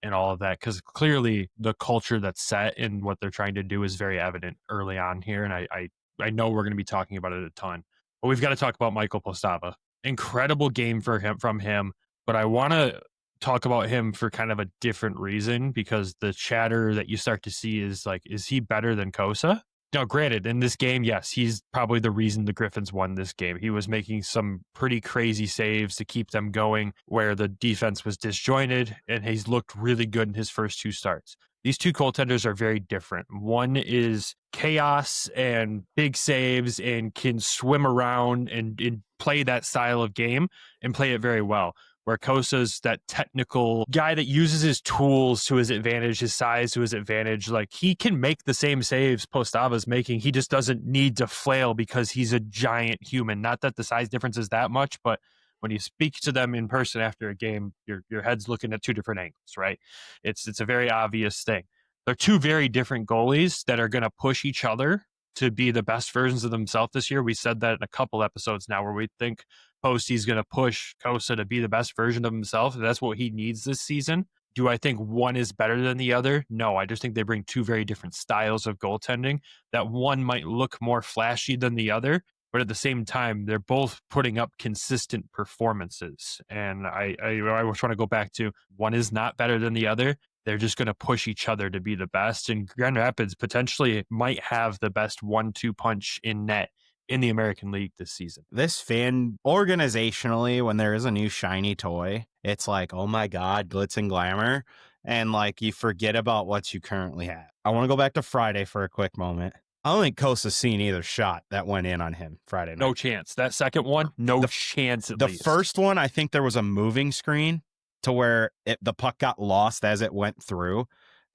and all of that, because clearly the culture that's set and what they're trying to do is very evident early on here. And I know we're going to be talking about it a ton, but we've got to talk about Michael Postava. Incredible game from him, but I want to talk about him for kind of a different reason, because the chatter that you start to see is like, is he better than Cossa? Now, granted, in this game, yes, he's probably the reason the Griffins won this game. He was making some pretty crazy saves to keep them going where the defense was disjointed, and he's looked really good in his first 2 starts. These 2 goaltenders are very different. One is chaos and big saves and can swim around and play that style of game and play it very well. where Cossa's that technical guy that uses his tools to his advantage, his size to his advantage. Like, he can make the same saves Postava's making. He just doesn't need to flail because he's a giant human. Not that the size difference is that much, but when you speak to them in person after a game, your head's looking at two different angles, right? It's a very obvious thing. They're two very different goalies that are going to push each other to be the best versions of themselves this year. We said that in a couple episodes now, where we think Posty's going to push Cossa to be the best version of himself. That's what he needs this season. Do I think one is better than the other? No, I just think they bring two very different styles of goaltending. That one might look more flashy than the other, but at the same time, they're both putting up consistent performances. And I just want to go back to, one is not better than the other. They're just going to push each other to be the best. And Grand Rapids potentially might have the best 1-2 punch in net in the American League this season. This fan, organizationally, when there is a new shiny toy, it's like, oh my God, glitz and glamour. And like, you forget about what you currently have. I want to go back to Friday for a quick moment. I don't think Cossa's seen either shot that went in on him Friday night. No chance. That second one, no chance at least. The first one, I think there was a moving screen to where the puck got lost as it went through.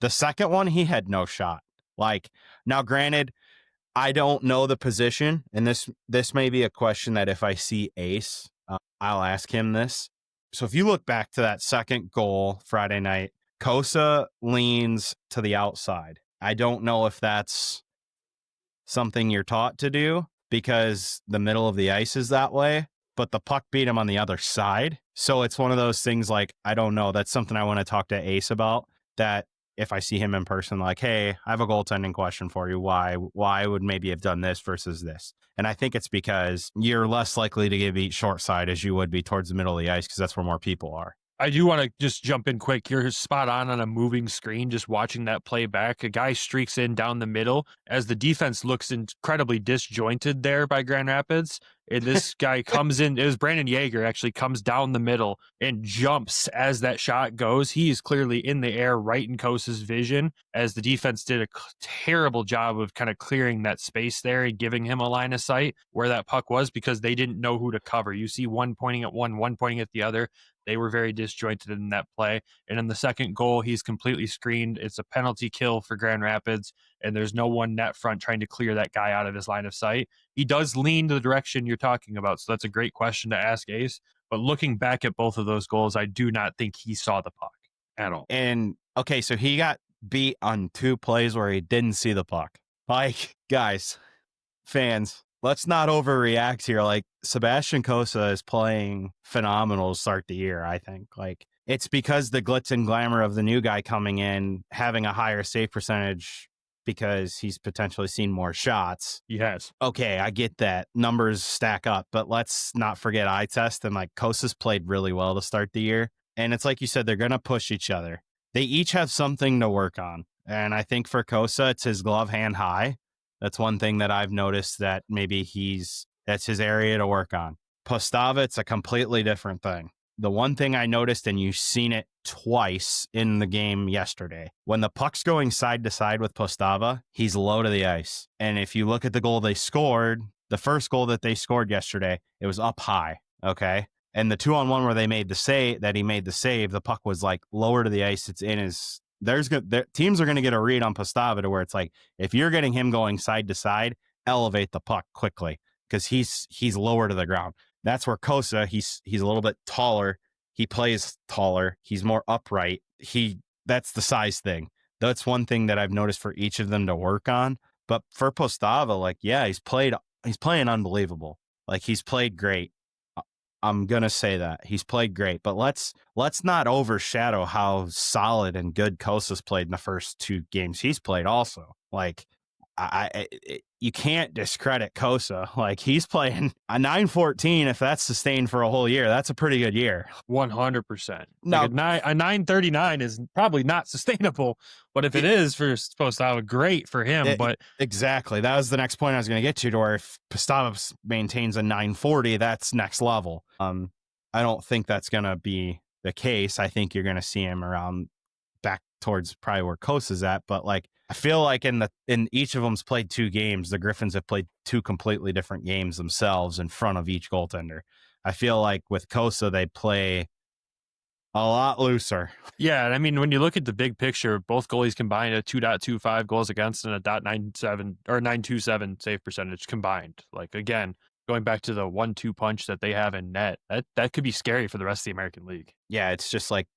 The second one, he had no shot. Like, now granted, I don't know the position, and this may be a question that if I see Ace, I'll ask him this. So if you look back to that second goal Friday night, Cossa leans to the outside. I don't know if that's something you're taught to do because the middle of the ice is that way, but the puck beat him on the other side. So it's one of those things, like, I don't know. That's something I want to talk to Ace about, that if I see him in person, like, hey, I have a goaltending question for you. Why would maybe have done this versus this? And I think it's because you're less likely to get beat short side as you would be towards the middle of the ice, because that's where more people are. I do want to just jump in quick. You're spot on a moving screen, just watching that play back. A guy streaks in down the middle as the defense looks incredibly disjointed there by Grand Rapids. And this guy comes in, it was Brandon Yeager, actually comes down the middle and jumps as that shot goes. He is clearly in the air right in Cossa's vision, as the defense did a terrible job of kind of clearing that space there and giving him a line of sight where that puck was, because they didn't know who to cover. You see one pointing at one pointing at the other. They were very disjointed in that play. And in the second goal, he's completely screened. It's a penalty kill for Grand Rapids, and there's no one net front trying to clear that guy out of his line of sight. He does lean to the direction you're talking about, so that's a great question to ask Ace. But looking back at both of those goals, I do not think he saw the puck at all. And, okay, so he got beat on two plays where he didn't see the puck. Like, guys, fans, let's not overreact here. Like, Sebastian Cossa is playing phenomenal to start the year, I think. Like, it's because the glitz and glamour of the new guy coming in, having a higher save percentage because he's potentially seen more shots. He has. Okay, I get that. Numbers stack up, but let's not forget eye test. And like, Kossa's played really well to start the year. And it's like you said, they're going to push each other. They each have something to work on. And I think for Cossa, it's his glove hand high. That's one thing that I've noticed, that maybe that's his area to work on. Postava, it's a completely different thing. The one thing I noticed, and you've seen it twice in the game yesterday, when the puck's going side to side with Postava, he's low to the ice. And if you look at the goal they scored, the first goal that they scored yesterday, it was up high. Okay. And the 2-on-1 where he made the save, the puck was like lower to the ice. It's in his, teams are going to get a read on Postava to where it's like, if you're getting him going side to side, elevate the puck quickly, because he's lower to the ground. That's where Cossa, he's a little bit taller. He plays taller. He's more upright. That's the size thing. That's one thing that I've noticed for each of them to work on. But for Postava, like, yeah, he's playing unbelievable. Like, he's played great. I'm going to say that. He's played great. But let's not overshadow how solid and good Kossa's played in the first two games he's played also. Like, you can't discredit Cossa. Like, he's playing a 914. If that's sustained for a whole year, that's a pretty good year. 100%. No, like a 939 is probably not sustainable, but if it is for Postava, great for him. But exactly, that was the next point I was going to get to where if Postava maintains a 940, that's next level. I don't think that's going to be the case. I think you're going to see him around back towards probably where Kossa's at, but like, I feel like in each of them's played two games, the Griffins have played two completely different games themselves in front of each goaltender. I feel like with Cossa, they play A lot looser. Yeah, and I mean, when you look at the big picture, both goalies combined a 2.25 goals against and a .97 or 927 save percentage combined. Like, again, going back to the 1-2 punch that they have in net, that could be scary for the rest of the American League. Yeah, it's just like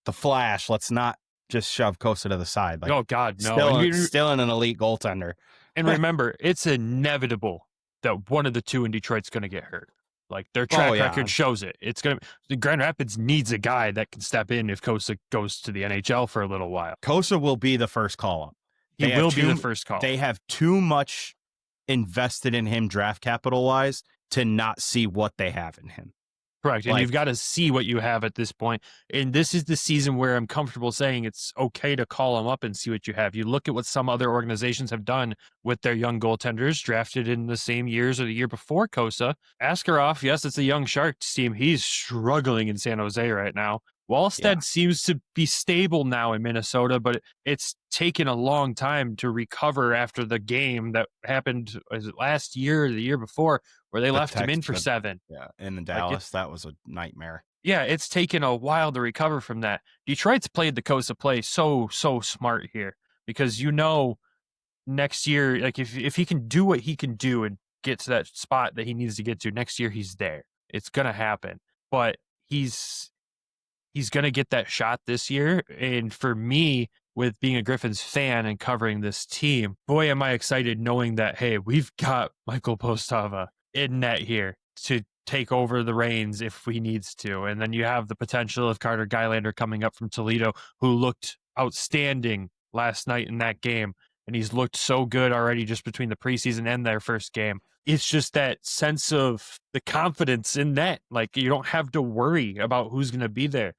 the Flash. Let's not just shove Cossa to the side. Like, Oh God, no! Still an elite goaltender. And remember, it's inevitable that one of the two in Detroit's going to get hurt. Like, their track record shows it. The Grand Rapids needs a guy that can step in if Cossa goes to the NHL for a little while. Cossa will be the first call up. He will be the first call. They have too much invested in him draft capital wise to not see what they have in him. Correct. And you've got to see what you have at this point. And this is the season where I'm comfortable saying it's okay to call them up and see what you have. You look at what some other organizations have done with their young goaltenders drafted in the same years or the year before Cossa. Askarov, yes, it's a young Sharks team. He's struggling in San Jose right now. Wallstead seems to be stable now in Minnesota, but it's taken a long time to recover after the game that happened, was it last year or the year before, where they left him in for 7. Yeah, in Dallas, that was a nightmare. Yeah, it's taken a while to recover from that. Detroit's played the Cossa play so smart here because next year, like if he can do what he can do and get to that spot that he needs to get to next year, he's there. It's gonna happen, but he's going to get that shot this year. And for me, with being a Griffins fan and covering this team, boy, am I excited knowing that, hey, we've got Michael Postava in net here to take over the reins if we needs to. And then you have the potential of Carter Gylander coming up from Toledo, who looked outstanding last night in that game. And he's looked so good already just between the preseason and their first game. It's just that sense of the confidence in that. Like, you don't have to worry about who's going to be there.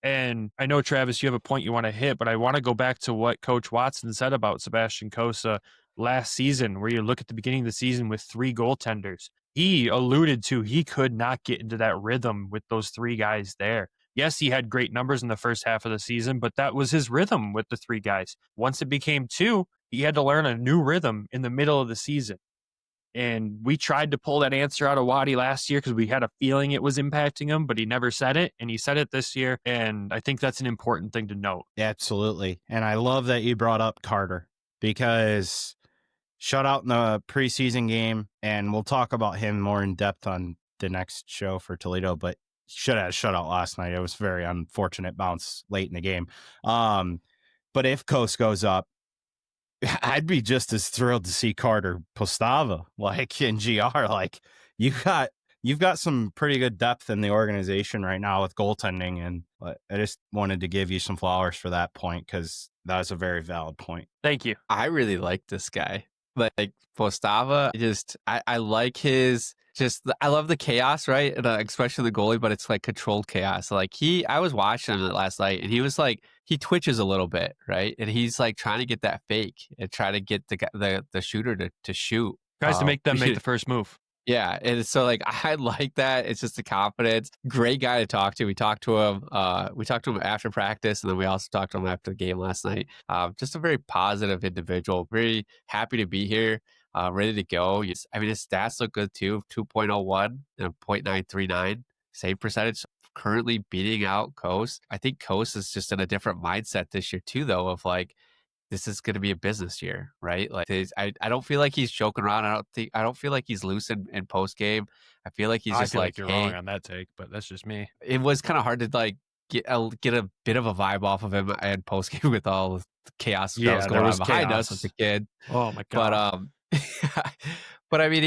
And I know, Travis, you have a point you want to hit, but I want to go back to what Coach Watson said about Sebastian Cossa last season, where you look at the beginning of the season with 3 goaltenders. He alluded to he could not get into that rhythm with those 3 guys there. Yes, he had great numbers in the first half of the season, but that was his rhythm with the 3 guys. Once it became 2, he had to learn a new rhythm in the middle of the season. And we tried to pull that answer out of Waddy last year because we had a feeling it was impacting him, but he never said it. And he said it this year. And I think that's an important thing to note. Absolutely. And I love that you brought up Carter because shutout in the preseason game, and we'll talk about him more in depth on the next show for Toledo, but should have had a shutout last night. It was a very unfortunate bounce late in the game. But if Coast goes up, I'd be just as thrilled to see Carter Postava like in GR. Like you've got some pretty good depth in the organization right now with goaltending, and I just wanted to give you some flowers for that point because that was a very valid point. Thank you. I really like this guy. Like Postava, I like his. I love the chaos, right? And, especially the goalie, but it's like controlled chaos. Like I was watching him last night, and he was like, he twitches a little bit, right? And he's like trying to get that fake and try to get the shooter to shoot. Tries to make them make the first move. Yeah, and so like I like that. It's just the confidence. Great guy to talk to. We talked to him. After practice, and then we also talked to him after the game last night. Just a very positive individual. Very happy to be here. Ready to go. His stats look good too. 2.01 and 0.939 save percentage. Currently beating out Coast. I think Coast is just in a different mindset this year too, though. Of like, this is going to be a business year, right? Like, I don't feel like he's joking around. I don't feel like he's loose in post game. I feel like he's just like, you're wrong on that take, but that's just me. It was kind of hard to like get a bit of a vibe off of him and post game with all the chaos that was going on behind us with the kid. Oh my god! But I mean,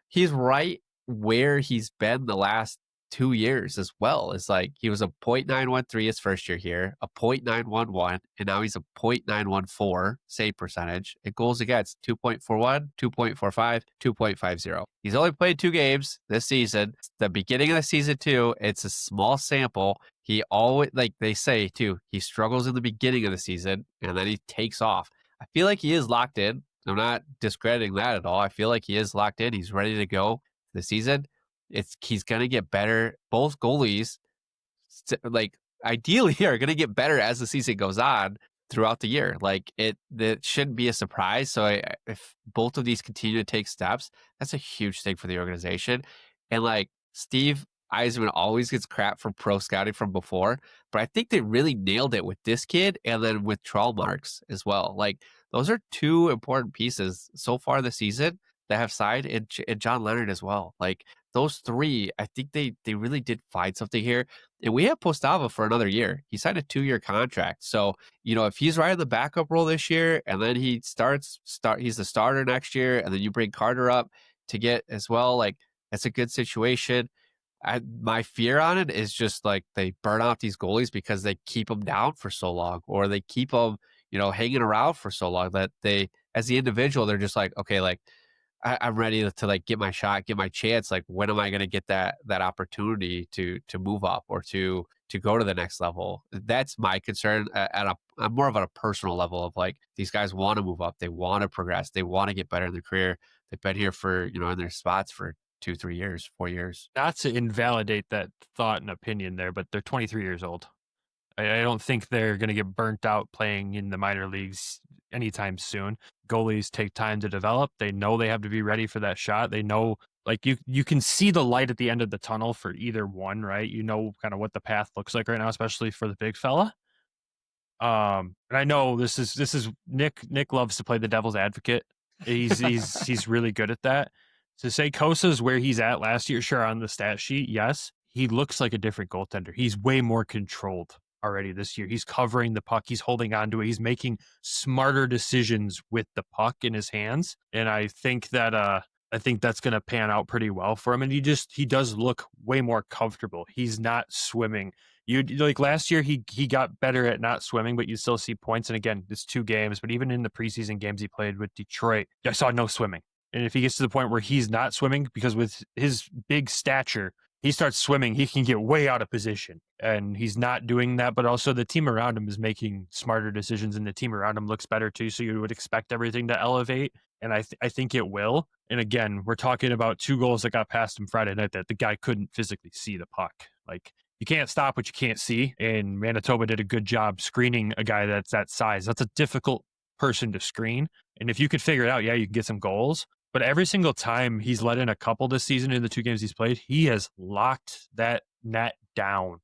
he's right where he's been the last 2 years as well. It's like he was a .913 his first year here, a .911, and now he's a .914 save percentage. And goals against 2.41, 2.45, 2.50. He's only played 2 games this season. It's the beginning of the season too. It's a small sample. He always, like they say too, he struggles in the beginning of the season and then he takes off. I feel like he is locked in. I'm not discrediting that at all. I feel like he is locked in. He's ready to go this season. He's going to get better. Both goalies, like ideally, are going to get better as the season goes on throughout the year. Like it shouldn't be a surprise. So if both of these continue to take steps, that's a huge thing for the organization. And like Steve Yzerman always gets crap from pro scouting from before, but I think they really nailed it with this kid and then with Tralmaks as well. Like, those are two important pieces so far this season that have signed, and John Leonard as well. Like, those three, I think they really did find something here. And we have Postava for another year. He signed a 2-year contract. So, if he's right in the backup role this year, and then he he's the starter next year, and then you bring Carter up to get as well, like, that's a good situation. My fear on it is just like they burn out these goalies because they keep them down for so long, or they keep them, hanging around for so long that they, as the individual, they're just like, okay, like, I'm ready to like get my shot, get my chance. Like, when am I going to get that opportunity to move up or to go to the next level? That's my concern at a more of a personal level of like, these guys want to move up, they want to progress, they want to get better in their career. They've been here for in their spots for 2, 3 years, 4 years. Not to invalidate that thought and opinion there, but they're 23 years old. I don't think they're going to get burnt out playing in the minor leagues anytime soon. Goalies take time to develop. They know they have to be ready for that shot. They know, like, you can see the light at the end of the tunnel for either one, right? You know kind of what the path looks like right now, especially for the big fella. And I know this is Nick. Nick loves to play the devil's advocate. He's really good at that. To say Cossa's where he's at last year, sure, on the stat sheet, yes, he looks like a different goaltender. He's way more controlled already this year. He's covering the puck. He's holding on to it. He's making smarter decisions with the puck in his hands. And I think that's going to pan out pretty well for him. And he does look way more comfortable. He's not swimming. Like last year, he got better at not swimming, but you still see points. And again, it's 2 games, but even in the preseason games he played with Detroit, I saw no swimming. And if he gets to the point where he's not swimming, because with his big stature, he starts swimming, he can get way out of position. And he's not doing that, but also the team around him is making smarter decisions, and the team around him looks better too. So you would expect everything to elevate. And I think it will. And again, we're talking about 2 goals that got past him Friday night that the guy couldn't physically see the puck. Like, you can't stop what you can't see. And Manitoba did a good job screening a guy that's that size. That's a difficult person to screen. And if you could figure it out, yeah, you can get some goals. But every single time he's let in a couple this season in the 2 games he's played, he has locked that net down.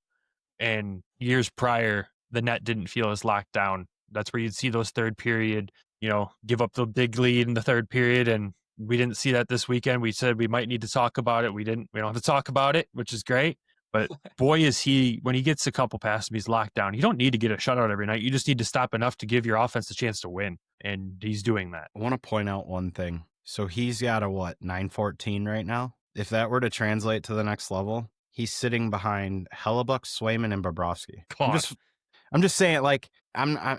And years prior, the net didn't feel as locked down. That's where you'd see those third period, give up the big lead in the third period. And we didn't see that this weekend. We said we might need to talk about it. We don't have to talk about it, which is great. But boy, is he, when he gets a couple past him, he's locked down. You don't need to get a shutout every night. You just need to stop enough to give your offense a chance to win. And he's doing that. I want to point out one thing. So he's got a 914 right now. If that were to translate to the next level, he's sitting behind Hellebuck, Swayman, and Bobrovsky. I'm just saying, like, I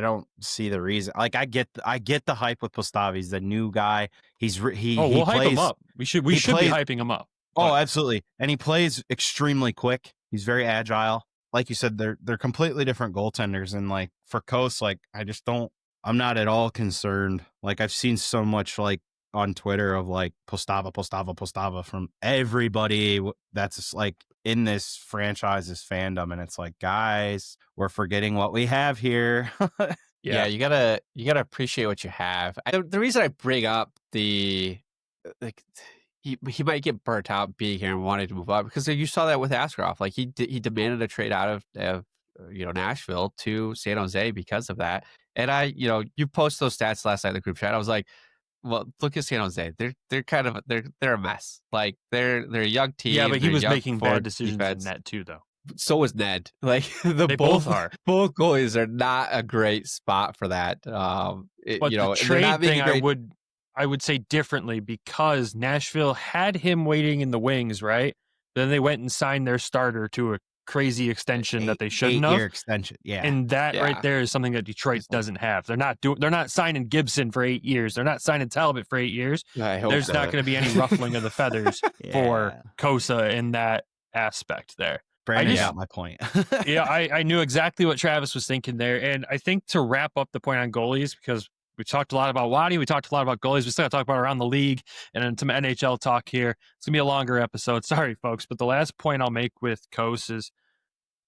don't see the reason. Like, I get the hype with Postava. He's the new guy. We'll hype him up. We should be hyping him up. Oh, absolutely. And he plays extremely quick. He's very agile. Like you said, they're completely different goaltenders. And like for Cossa, like I'm not at all concerned. Like, I've seen so much like on Twitter of like Postava from everybody that's like in this franchise's fandom. And it's like, guys, we're forgetting what we have here. Yeah, you gotta appreciate what you have. The reason I bring up the he might get burnt out being here and wanting to move up, because you saw that with Askarov. Like, he demanded a trade out of Nashville to San Jose because of that. And you post those stats last night in the group chat. I was like, well, look at San Jose. They're kind of they're a mess. Like, they're a young team. Yeah, but he was making bad decisions in net too, though. So was Ned. Like, they both are. Both goalies are not a great spot for that. But the trade thing, I would say differently, because Nashville had him waiting in the wings, right? Then they went and signed their starter to a crazy extension that they shouldn't have. 8-year extension, yeah. And that right there is something that Detroit doesn't have. They're not signing Gibson for 8 years. They're not signing Talbot for 8 years. There's not going to be any ruffling of the feathers for Cossa in that aspect there. Brandon got my point. Yeah, I knew exactly what Travis was thinking there. And I think to wrap up the point on goalies, because we talked a lot about Waddy, we talked a lot about goalies, we still got to talk about around the league and then some NHL talk here. It's going to be a longer episode. Sorry, folks. But the last point I'll make with Cossa is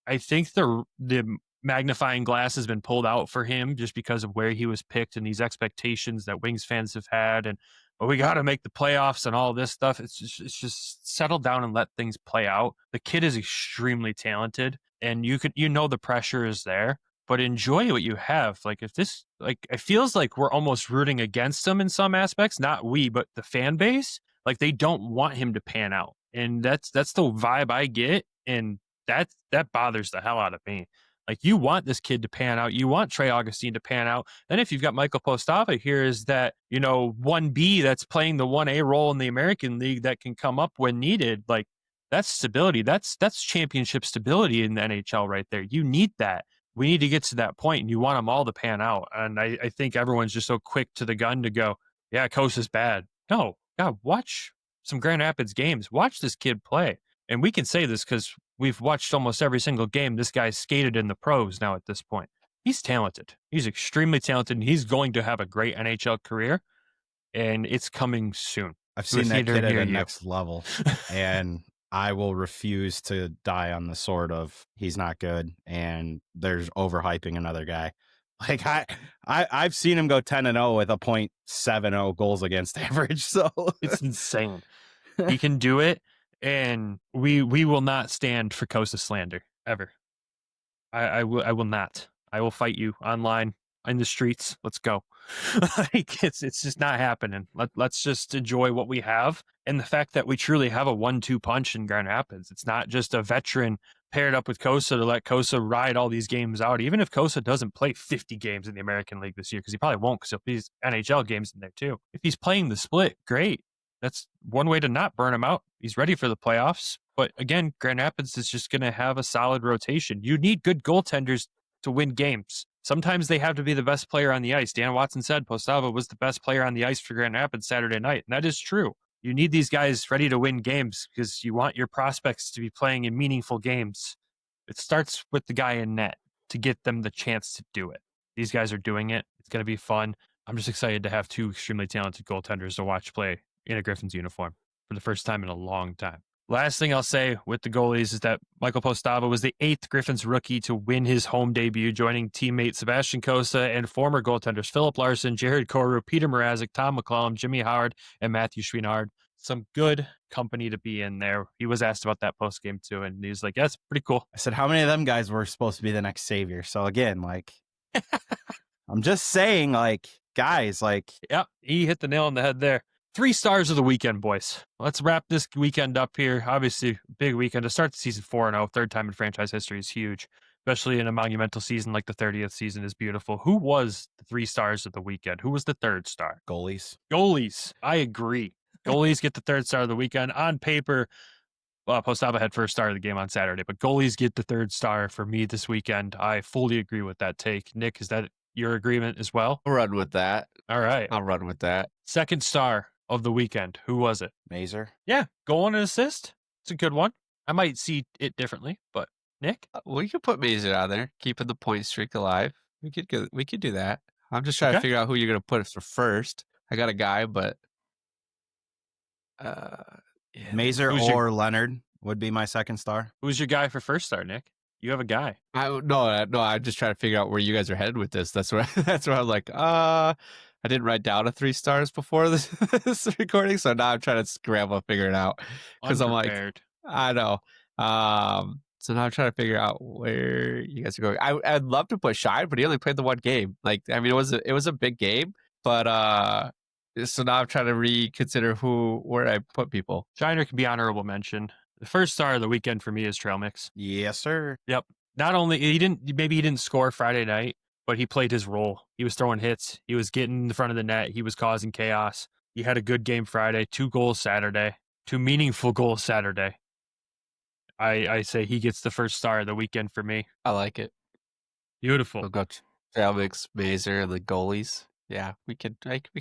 I think the magnifying glass has been pulled out for him just because of where he was picked and these expectations that Wings fans have had and well, we got to make the playoffs and all this stuff. It's just settle down and let things play out. The kid is extremely talented, and the pressure is there, but enjoy what you have. Like if this, like it feels like we're almost rooting against him in some aspects, not we, but the fan base. Like they don't want him to pan out, and that's the vibe I get, and that bothers the hell out of me. Like you want this kid to pan out. You want Trey Augustine to pan out. Then if you've got Michael Postava here is that, 1B that's playing the 1A role in the American League that can come up when needed. Like that's stability. That's championship stability in the NHL right there. You need that. We need to get to that point, and you want them all to pan out. And I think everyone's just so quick to the gun to go, yeah, Cossa's bad. No, God, watch some Grand Rapids games. Watch this kid play. And we can say this because we've watched almost every single game this guy's skated in the pros now at this point. He's talented. He's extremely talented, and he's going to have a great NHL career, and it's coming soon. I've seen that kid at a next level, and I will refuse to die on the sword of he's not good, and there's overhyping another guy. Like I've seen him go 10-0 with a .70 goals against average, so it's insane. He can do it. And we will not stand for Cossa slander ever. I will not. I will fight you online in the streets. Let's go. Like it's just not happening. Let's just enjoy what we have, and the fact that we truly have a 1-2 punch in Grand Rapids. It's not just a veteran paired up with Cossa to let Cossa ride all these games out. Even if Cossa doesn't play 50 games in the American League this year, because he probably won't, because he'll be NHL games in there too. If he's playing the split, great. That's one way to not burn him out. He's ready for the playoffs. But again, Grand Rapids is just going to have a solid rotation. You need good goaltenders to win games. Sometimes they have to be the best player on the ice. Dan Watson said Postava was the best player on the ice for Grand Rapids Saturday night. And that is true. You need these guys ready to win games because you want your prospects to be playing in meaningful games. It starts with the guy in net to get them the chance to do it. These guys are doing it. It's going to be fun. I'm just excited to have two extremely talented goaltenders to watch play in a Griffins uniform for the first time in a long time. Last thing I'll say with the goalies is that Michael Postava was the 8th Griffins rookie to win his home debut, joining teammate Sebastian Cossa and former goaltenders Philip Larson, Jared Koru, Peter Mrazek, Tom McCollum, Jimmy Howard, and Matthew Schweinhard. Some good company to be in there. He was asked about that post game too, and he's like, "Yeah, that's pretty cool." I said, how many of them guys were supposed to be the next savior? So again, like, I'm just saying, like, guys, like, yeah, he hit the nail on the head there. 3 stars of the weekend, boys. Let's wrap this weekend up here. Obviously, big weekend to start the season 4-0. Third time in franchise history is huge, especially in a monumental season like the 30th season is beautiful. Who was the 3 stars of the weekend? Who was the 3rd star? Goalies. I agree. Goalies get the 3rd star of the weekend. On paper, Postava had 1st star of the game on Saturday, but goalies get the 3rd star for me this weekend. I fully agree with that take. Nick, is that your agreement as well? I'll run with that. All right. I'll run with that. 2nd star of the weekend. Who was it? Mazur. Yeah, goal and an assist. It's a good one. I might see it differently, but Nick? We could put Mazur on there, keeping the point streak alive. We could do that. I'm just trying to figure out who you're going to put for first. I got a guy, but yeah. Mazur or Leonard would be my 2nd star. Who's your guy for 1st star, Nick? You have a guy. No. I'm just trying to figure out where you guys are headed with this. That's where I'm like, I didn't write down a 3 stars before this recording, so now I'm trying to scramble and figure it out because I'm like, I know. So now I'm trying to figure out where you guys are going. I'd love to put Shine, but he only played the 1 game. Like, I mean, it was a big game, but so now I'm trying to reconsider where I put people. Shiner can be honorable mention. The 1st star of the weekend for me is Tralmaks. Yes, sir. Yep. Not only he didn't score Friday night, but he played his role. He was throwing hits. He was getting in the front of the net. He was causing chaos. He had a good game Friday, 2 goals Saturday, 2 meaningful goals Saturday. I say he gets the 1st star of the weekend for me. I like it. Beautiful. We'll go Tralmaks, Mazur, and the goalies. Yeah, we could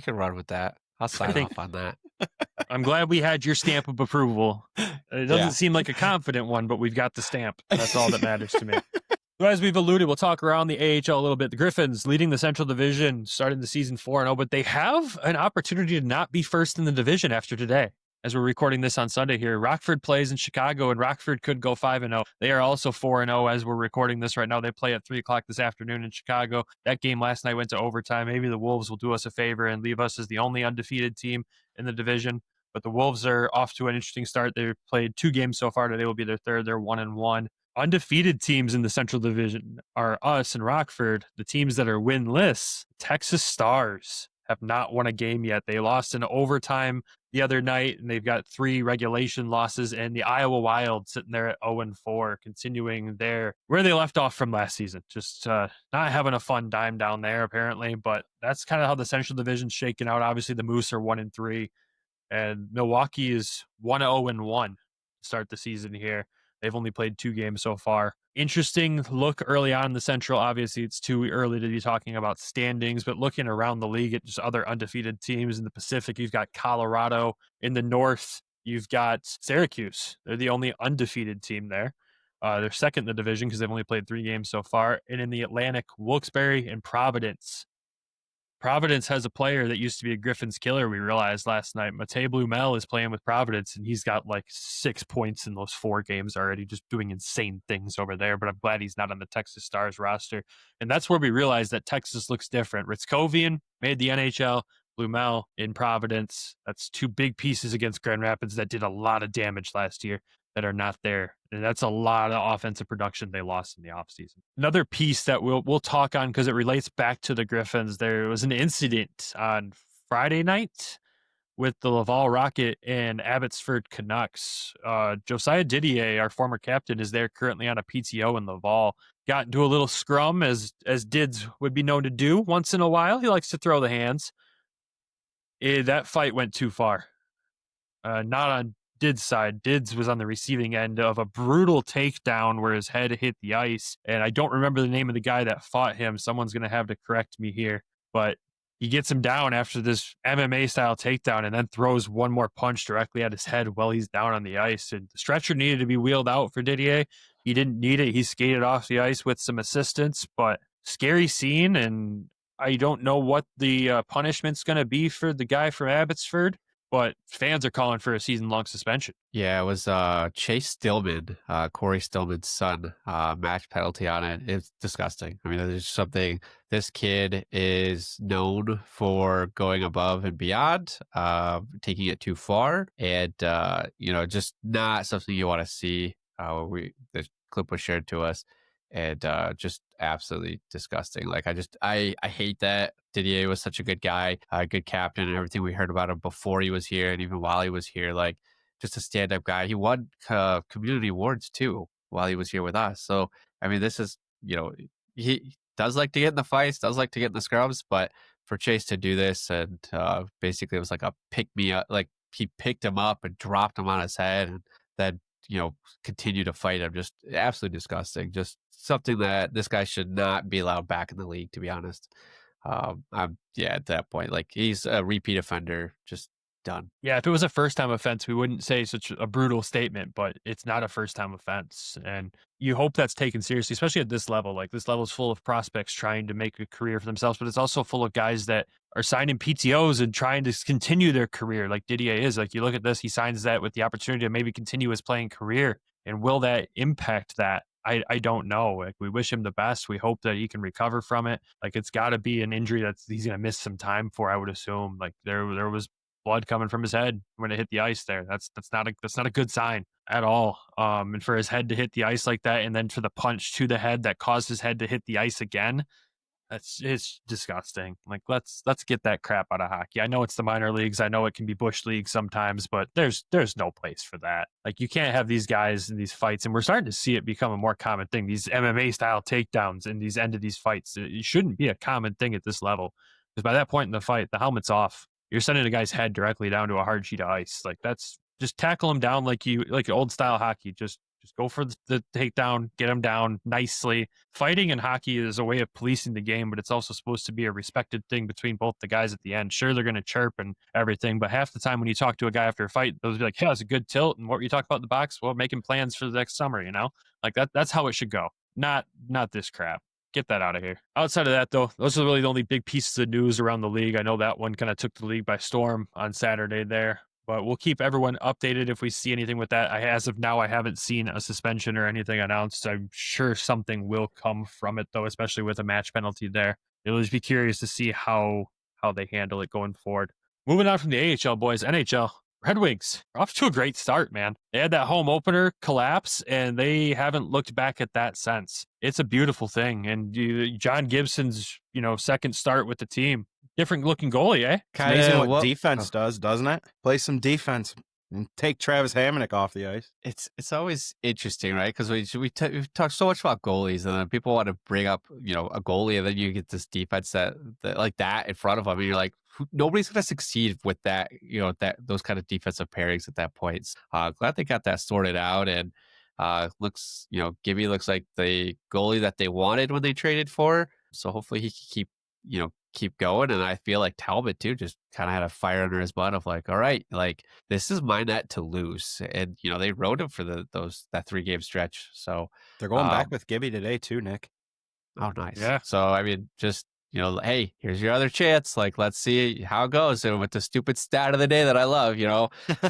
run with that. I'll sign off on that. I'm glad we had your stamp of approval. It doesn't seem like a confident one, but we've got the stamp. That's all that matters to me. So as we've alluded, we'll talk around the AHL a little bit. The Griffins leading the Central Division, starting the season 4-0, but they have an opportunity to not be first in the division after today. As we're recording this on Sunday here, Rockford plays in Chicago, and Rockford could go 5-0. They are also 4-0 as we're recording this right now. They play at 3 o'clock this afternoon in Chicago. That game last night went to overtime. Maybe the Wolves will do us a favor and leave us as the only undefeated team in the division. But the Wolves are off to an interesting start. They've played 2 games so far. Today will be their third. They're 1-1. Undefeated teams in the Central Division are us and Rockford. The teams that are winless, Texas Stars, have not won a game yet. They lost in overtime the other night, and they've got 3 regulation losses. And the Iowa Wild sitting there at 0-4, continuing where they left off from last season. Just not having a fun time down there, apparently. But that's kind of how the Central Division's shaking out. Obviously, the Moose are 1-3, and Milwaukee is 1-0-1 to start the season here. They've only played 2 games so far. Interesting look early on in the Central. Obviously, it's too early to be talking about standings, but looking around the league at just other undefeated teams in the Pacific, you've got Colorado. In the North, you've got Syracuse. They're the only undefeated team there. They're second in the division because they've only played 3 games so far. And in the Atlantic, Wilkes-Barre and Providence. Providence has a player that used to be a Griffins killer, we realized last night. Matej Blumel is playing with Providence, and he's got like 6 points in those 4 games already, just doing insane things over there. But I'm glad he's not on the Texas Stars roster. And that's where we realized that Texas looks different. Ritzkovian made the NHL, Blumel in Providence. That's 2 big pieces against Grand Rapids that did a lot of damage last year that are not there. And that's a lot of offensive production they lost in the offseason. Another piece that we'll talk on because it relates back to the Griffins. There was an incident on Friday night with the Laval Rocket and Abbotsford Canucks. Josiah Didier, our former captain, is there currently on a PTO in Laval. Got into a little scrum, as Dids would be known to do once in a while. He likes to throw the hands. That fight went too far. Not on Dids' side. Dids was on the receiving end of a brutal takedown where his head hit the ice. And I don't remember the name of the guy that fought him. Someone's going to have to correct me here. But he gets him down after this MMA-style takedown and then throws one more punch directly at his head while he's down on the ice. And the stretcher needed to be wheeled out for Didier. He didn't need it. He skated off the ice with some assistance. But scary scene, and I don't know what the punishment's going to be for the guy from Abbotsford. But fans are calling for a season-long suspension. Yeah, it was Chase Stillman, Corey Stillman's son, match penalty on it. It's disgusting. I mean, there's something, this kid is known for going above and beyond, taking it too far, and, just not something you want to see. The clip was shared to us, and just absolutely disgusting. Like, I hate that. Didier was such a good guy, a good captain, and everything we heard about him before he was here and even while he was here, like, just a stand-up guy. He won community awards too while he was here with us. So, I mean, this is, he does like to get in the fights, does like to get in the scrubs, but for Chase to do this, and basically it was like a pick-me-up, like he picked him up and dropped him on his head and then, continue to fight him. Just absolutely disgusting. Just something that this guy should not be allowed back in the league, to be honest. At that point, like, he's a repeat offender, just done. Yeah, if it was a first-time offense, we wouldn't say such a brutal statement, but it's not a first-time offense. And you hope that's taken seriously, especially at this level. Like, this level is full of prospects trying to make a career for themselves, but it's also full of guys that are signing PTOs and trying to continue their career like Didier is. Like, you look at this, he signs that with the opportunity to maybe continue his playing career. And will that impact that? I don't know. Like, we wish him the best. We hope that he can recover from it. Like, it's got to be an injury that he's going to miss some time for, I would assume. Like, there was blood coming from his head when it hit the ice there. That's not a good sign at all. And for his head to hit the ice like that, and then for the punch to the head that caused his head to hit the ice again, it's disgusting. Like, let's get that crap out of hockey. I know it's the minor leagues. I know it can be bush leagues sometimes, but there's no place for that. Like, you can't have these guys in these fights, and we're starting to see it become a more common thing. These MMA style takedowns in these end of these fights, it shouldn't be a common thing at this level, because by that point in the fight, the helmet's off. You're sending a guy's head directly down to a hard sheet of ice. Like, that's just tackle him down like old style hockey. Just go for the takedown, get him down nicely. Fighting in hockey is a way of policing the game, but it's also supposed to be a respected thing between both the guys at the end. Sure, they're going to chirp and everything, but half the time when you talk to a guy after a fight, they'll be like, "Yeah, it's a good tilt." And what were you talking about in the box? Well, making plans for the next summer, Like, that's how it should go. Not this crap. Get that out of here. Outside of that, though, those are really the only big pieces of news around the league. I know that one kind of took the league by storm on Saturday there, but we'll keep everyone updated if we see anything with that. As of now, I haven't seen a suspension or anything announced. I'm sure something will come from it, though, especially with a match penalty there. It'll just be curious to see how they handle it going forward. Moving on from the AHL, boys, NHL. Red Wings are off to a great start, man. They had that home opener collapse, and they haven't looked back at that since. It's a beautiful thing. And John Gibson's, second start with the team. Different looking goalie, eh? It's amazing what defense does, doesn't it? Play some defense and take Travis Hamonic off the ice. It's always interesting, right? Because we've talked so much about goalies, and then people want to bring up, a goalie, and then you get this defense that like that in front of them, and you're like, nobody's going to succeed with that, those kind of defensive pairings at that point. Glad they got that sorted out, and looks, Gibby looks like the goalie that they wanted when they traded for. So hopefully he can keep going. And I feel like Talbot too just kind of had a fire under his butt of like, all right, like this is my net to lose. And they rode him for that 3-game stretch. So they're going back with Gibby today too, Nick. Oh, nice. Yeah. So I mean, just hey, here's your other chance. Like, let's see how it goes. And with the stupid stat of the day that I love,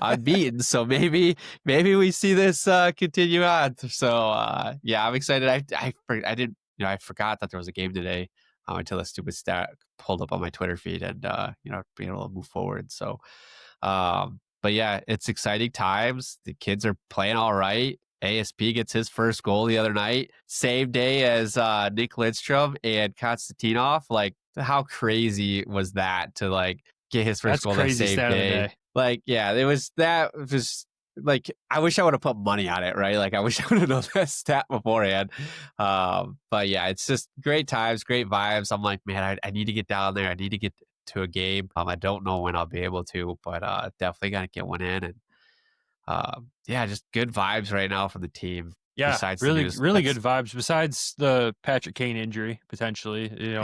unbeaten. So maybe we see this continue on. So yeah, I'm excited. I didn't, I forgot that there was a game today until a stupid stat pulled up on my Twitter feed, and being able to move forward. So, but yeah, it's exciting times. The kids are playing all right. ASP gets his first goal the other night, same day as Nick Lidstrom and Konstantinov. Like, how crazy was that to like get his first goal that same day? Like, yeah, it was like, I wish I would have put money on it, right? Like, I wish I would have known that stat beforehand. But yeah, it's just great times, great vibes. I'm like, man, I need to get down there. I need to get to a game. I don't know when I'll be able to, but definitely got to get one in. And yeah, just good vibes right now from the team. Yeah, besides really good vibes. Besides the Patrick Kane injury, potentially,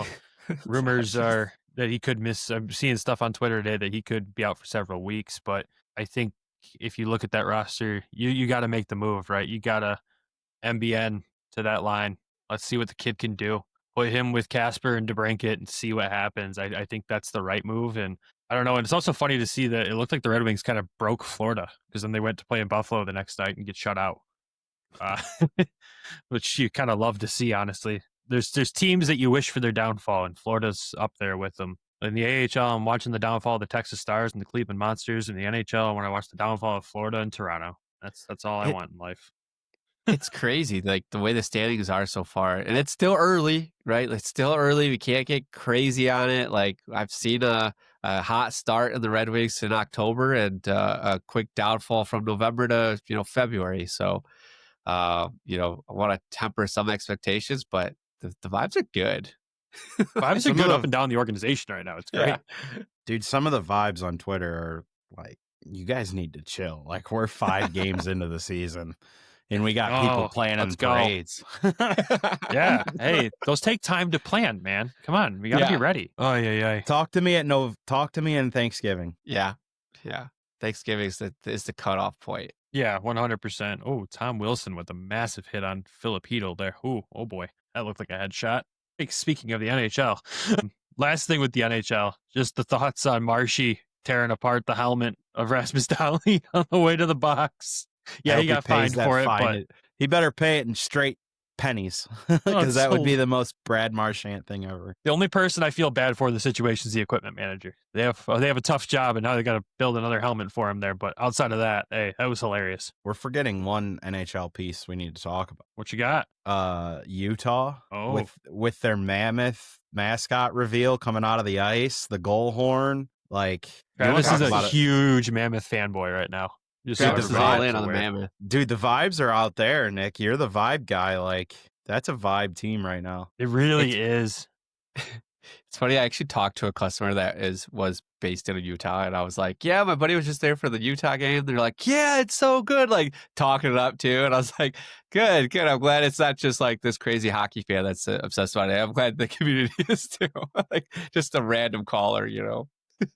rumors are that he could miss. I'm seeing stuff on Twitter today that he could be out for several weeks. But I think if you look at that roster, you got to make the move, right? You got to MBN to that line. Let's see what the kid can do. Put him with Casper and DeBrincat and see what happens. I think that's the right move. And I don't know. And it's also funny to see that it looked like the Red Wings kind of broke Florida, because then they went to play in Buffalo the next night and get shut out, which you kind of love to see, honestly. There's teams that you wish for their downfall, and Florida's up there with them. In the AHL, I'm watching the downfall of the Texas Stars and the Cleveland Monsters. In the NHL, when I watch the downfall of Florida and Toronto. That's all I want in life. It's crazy, like the way the standings are so far, and it's still early, right? It's still early. We can't get crazy on it. Like, I've seen a hot start in the Red Wings in October, and a quick downfall from November to February. So, I want to temper some expectations, but the vibes are good. Vibes are good up and down the organization right now. It's great. Yeah. Dude, some of the vibes on Twitter are like, you guys need to chill. Like, we're 5 games into the season, and we got people planning parades. Yeah. Hey, those take time to plan, man. Come on. We got to be ready. Oh, yeah. Talk to me in Thanksgiving. Yeah. Thanksgiving is the cutoff point. Yeah, 100%. Oh, Tom Wilson with a massive hit on Filipino there. Oh boy. That looked like a headshot. Speaking of the NHL, last thing with the NHL, just the thoughts on Marshy tearing apart the helmet of Rasmus Dahlin on the way to the box. Yeah, he got fined for it, but he better pay it in straight pennies, because that would be the most Brad Marchand thing ever. The only person I feel bad for in the situation is the equipment manager. They have a tough job, and now they got to build another helmet for him there. But outside of that, hey, that was hilarious. We're forgetting one NHL piece we need to talk about. What you got? Utah with their mammoth mascot reveal coming out of the ice, the goal horn. Like, Travis is a huge mammoth fanboy right now. Travis is all in on the mammoth. Dude, the vibes are out there, Nick. You're the vibe guy. Like, that's a vibe team right now. It really is. It's funny. I actually talked to a customer that was based in Utah, and I was like, "Yeah, my buddy was just there for the Utah game." They're like, "Yeah, it's so good." Like, talking it up too, and I was like, "Good. I'm glad it's not just like this crazy hockey fan that's obsessed about it. I'm glad the community is too. Like, just a random caller,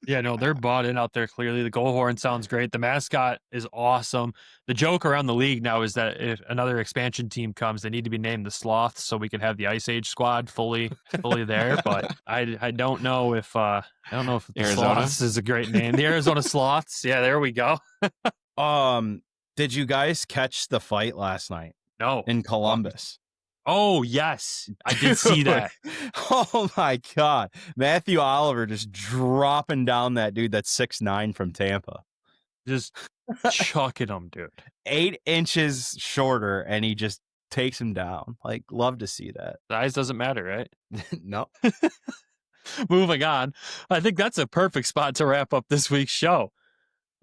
Yeah, no, they're bought in out there clearly. The goal horn sounds great. The mascot is awesome. The joke around the league now is that if another expansion team comes, they need to be named the Sloths so we can have the Ice Age squad fully there. But I don't know if the Sloths is a great name. The Arizona Sloths. Yeah, there we go. Did you guys catch the fight last night? No. In Columbus. Oh, yes. I did see that. Oh my God. Matthew Oliver just dropping down that dude that's 6'9" from Tampa. Just chucking him, dude. 8 inches shorter, and he just takes him down. Like, love to see that. Size doesn't matter, right? No. Moving on. I think that's a perfect spot to wrap up this week's show.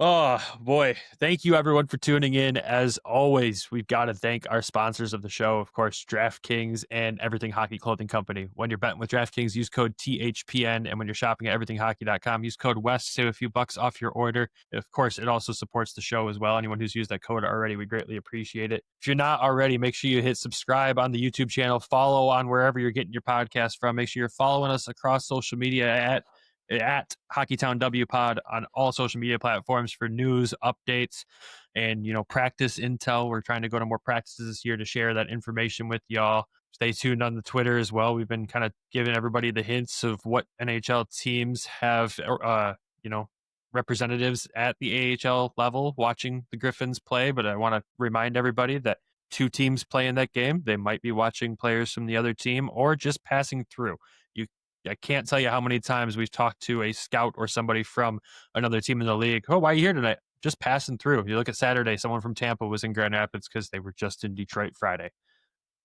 Oh, boy. Thank you, everyone, for tuning in. As always, we've got to thank our sponsors of the show, of course, DraftKings and Everything Hockey Clothing Company. When you're betting with DraftKings, use code THPN. And when you're shopping at everythinghockey.com, use code WEST to save a few bucks off your order. Of course, it also supports the show as well. Anyone who's used that code already, we greatly appreciate it. If you're not already, make sure you hit subscribe on the YouTube channel, follow on wherever you're getting your podcast from. Make sure you're following us across social media at Hockeytown W Pod on all social media platforms for news, updates, and practice intel. We're trying to go to more practices this year to share that information with y'all. Stay tuned on the Twitter as well. We've been kind of giving everybody the hints of what NHL teams have representatives at the AHL level watching the Griffins play, but I want to remind everybody that 2 teams play in that game. They might be watching players from the other team or just passing through. I can't tell you how many times we've talked to a scout or somebody from another team in the league. Oh, why are you here tonight? Just passing through. You look at Saturday, someone from Tampa was in Grand Rapids because they were just in Detroit Friday.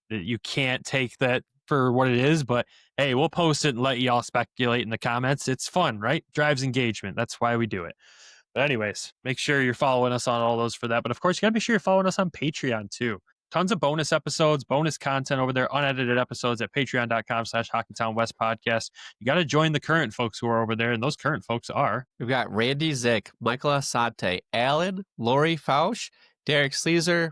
You can't take that for what it is, but hey, we'll post it and let y'all speculate in the comments. It's fun, right? Drives engagement. That's why we do it. But anyways, make sure you're following us on all those for that. But of course, you got to be sure you're following us on Patreon too. Tons of bonus episodes, bonus content over there, unedited episodes at patreon.com/HockeytownWest podcast. You got to join the current folks who are over there, and those current folks are. We've got Randy Zick, Michael Asante, Alan, Lori Fausch, Derek Sleazer,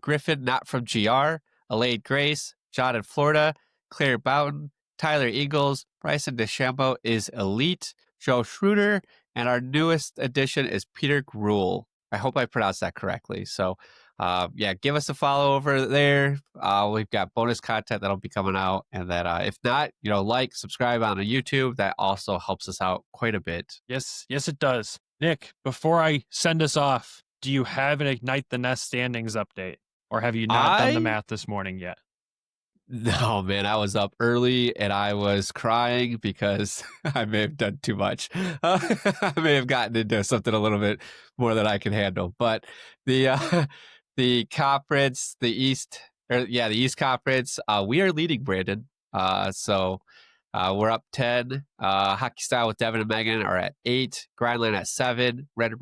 Griffin Not From GR, Elaine Grace, John in Florida, Claire Boughton, Tyler Eagles, Bryson DeChambeau is Elite, Joe Schroeder, and our newest addition is Peter Gruel. I hope I pronounced that correctly. So, give us a follow over there. We've got bonus content that'll be coming out. And that if not, subscribe on the YouTube. That also helps us out quite a bit. Yes, it does. Nick, before I send us off, do you have an Ignite the Nest standings update? Or have you not done the math this morning yet? No, man, I was up early and I was crying because I may have done too much. I may have gotten into something a little bit more than I can handle. But the conference, the East Conference, we are leading, Brandon. So we're up 10. Hockey Style with Devin and Megan are at 8. Grindland at 7. Red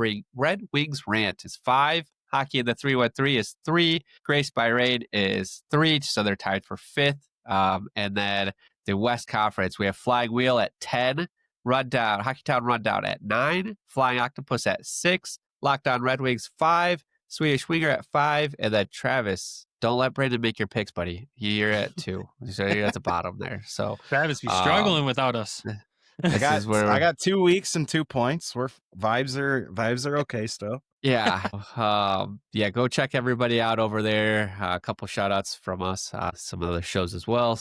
Wings Rant is 5. Hockey in the 313 is 3. Grace by Rain is 3. So they're tied for 5th. And then the West Conference, we have Flying Wheel at 10. Hockeytown Rundown at 9. Flying Octopus at 6. Lockdown Red Wings 5. Swedish Winger at 5. And then Travis, don't let Brandon make your picks, buddy. You're at 2. So you're at the bottom there. So Travis be struggling without us. I got 2 weeks and 2 points. Vibes are okay still. Yeah. Go check everybody out over there. A couple shout outs from us, some other shows as well.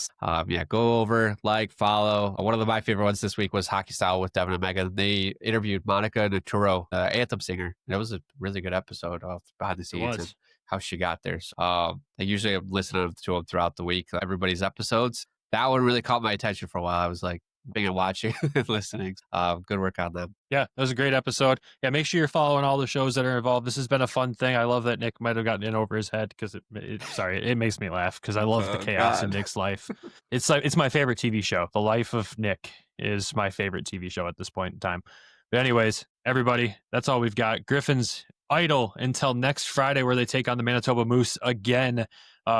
Go over, follow. One of my favorite ones this week was Hockey Style with Devin and Megan. They interviewed Monica Naturo, anthem singer. That was a really good episode of behind the scenes and how she got there. So, I usually am listening to them throughout the week, everybody's episodes. That one really caught my attention for a while. I was like, being and watching and listening. Good work on them. Yeah, that was a great episode. Yeah, make sure you're following all the shows that are involved. This has been a fun thing. I love that Nick might have gotten in over his head because it makes me laugh because I love the chaos in Nick's life. It's my favorite TV show. The Life of Nick is my favorite TV show at this point in time. But anyways, everybody, that's all we've got. Griffins idle until next Friday where they take on the Manitoba Moose again.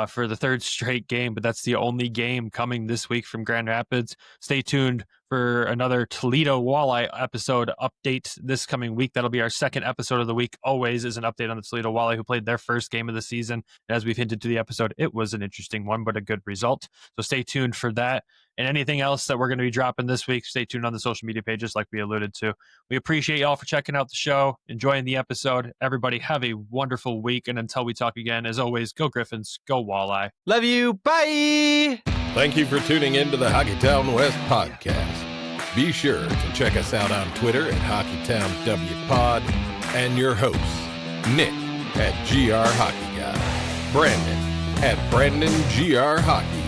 For the 3rd straight game, but that's the only game coming this week from Grand Rapids. Stay tuned for another Toledo Walleye episode update this coming week. That'll be our 2nd episode of the week. Always is an update on the Toledo Walleye who played their first game of the season. As we've hinted to the episode, it was an interesting one, but a good result. So stay tuned for that. And anything else that we're going to be dropping this week, stay tuned on the social media pages like we alluded to. We appreciate y'all for checking out the show, enjoying the episode. Everybody have a wonderful week. And until we talk again, as always, go Griffins, go Walleye. Love you. Bye. Thank you for tuning in to the Hockeytown West podcast. Be sure to check us out on Twitter at HockeytownWPod and your hosts, Nick at GR Hockey Guy, Brandon at Brandon GR Hockey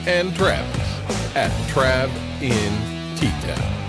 and Travis at Trav in T-Town.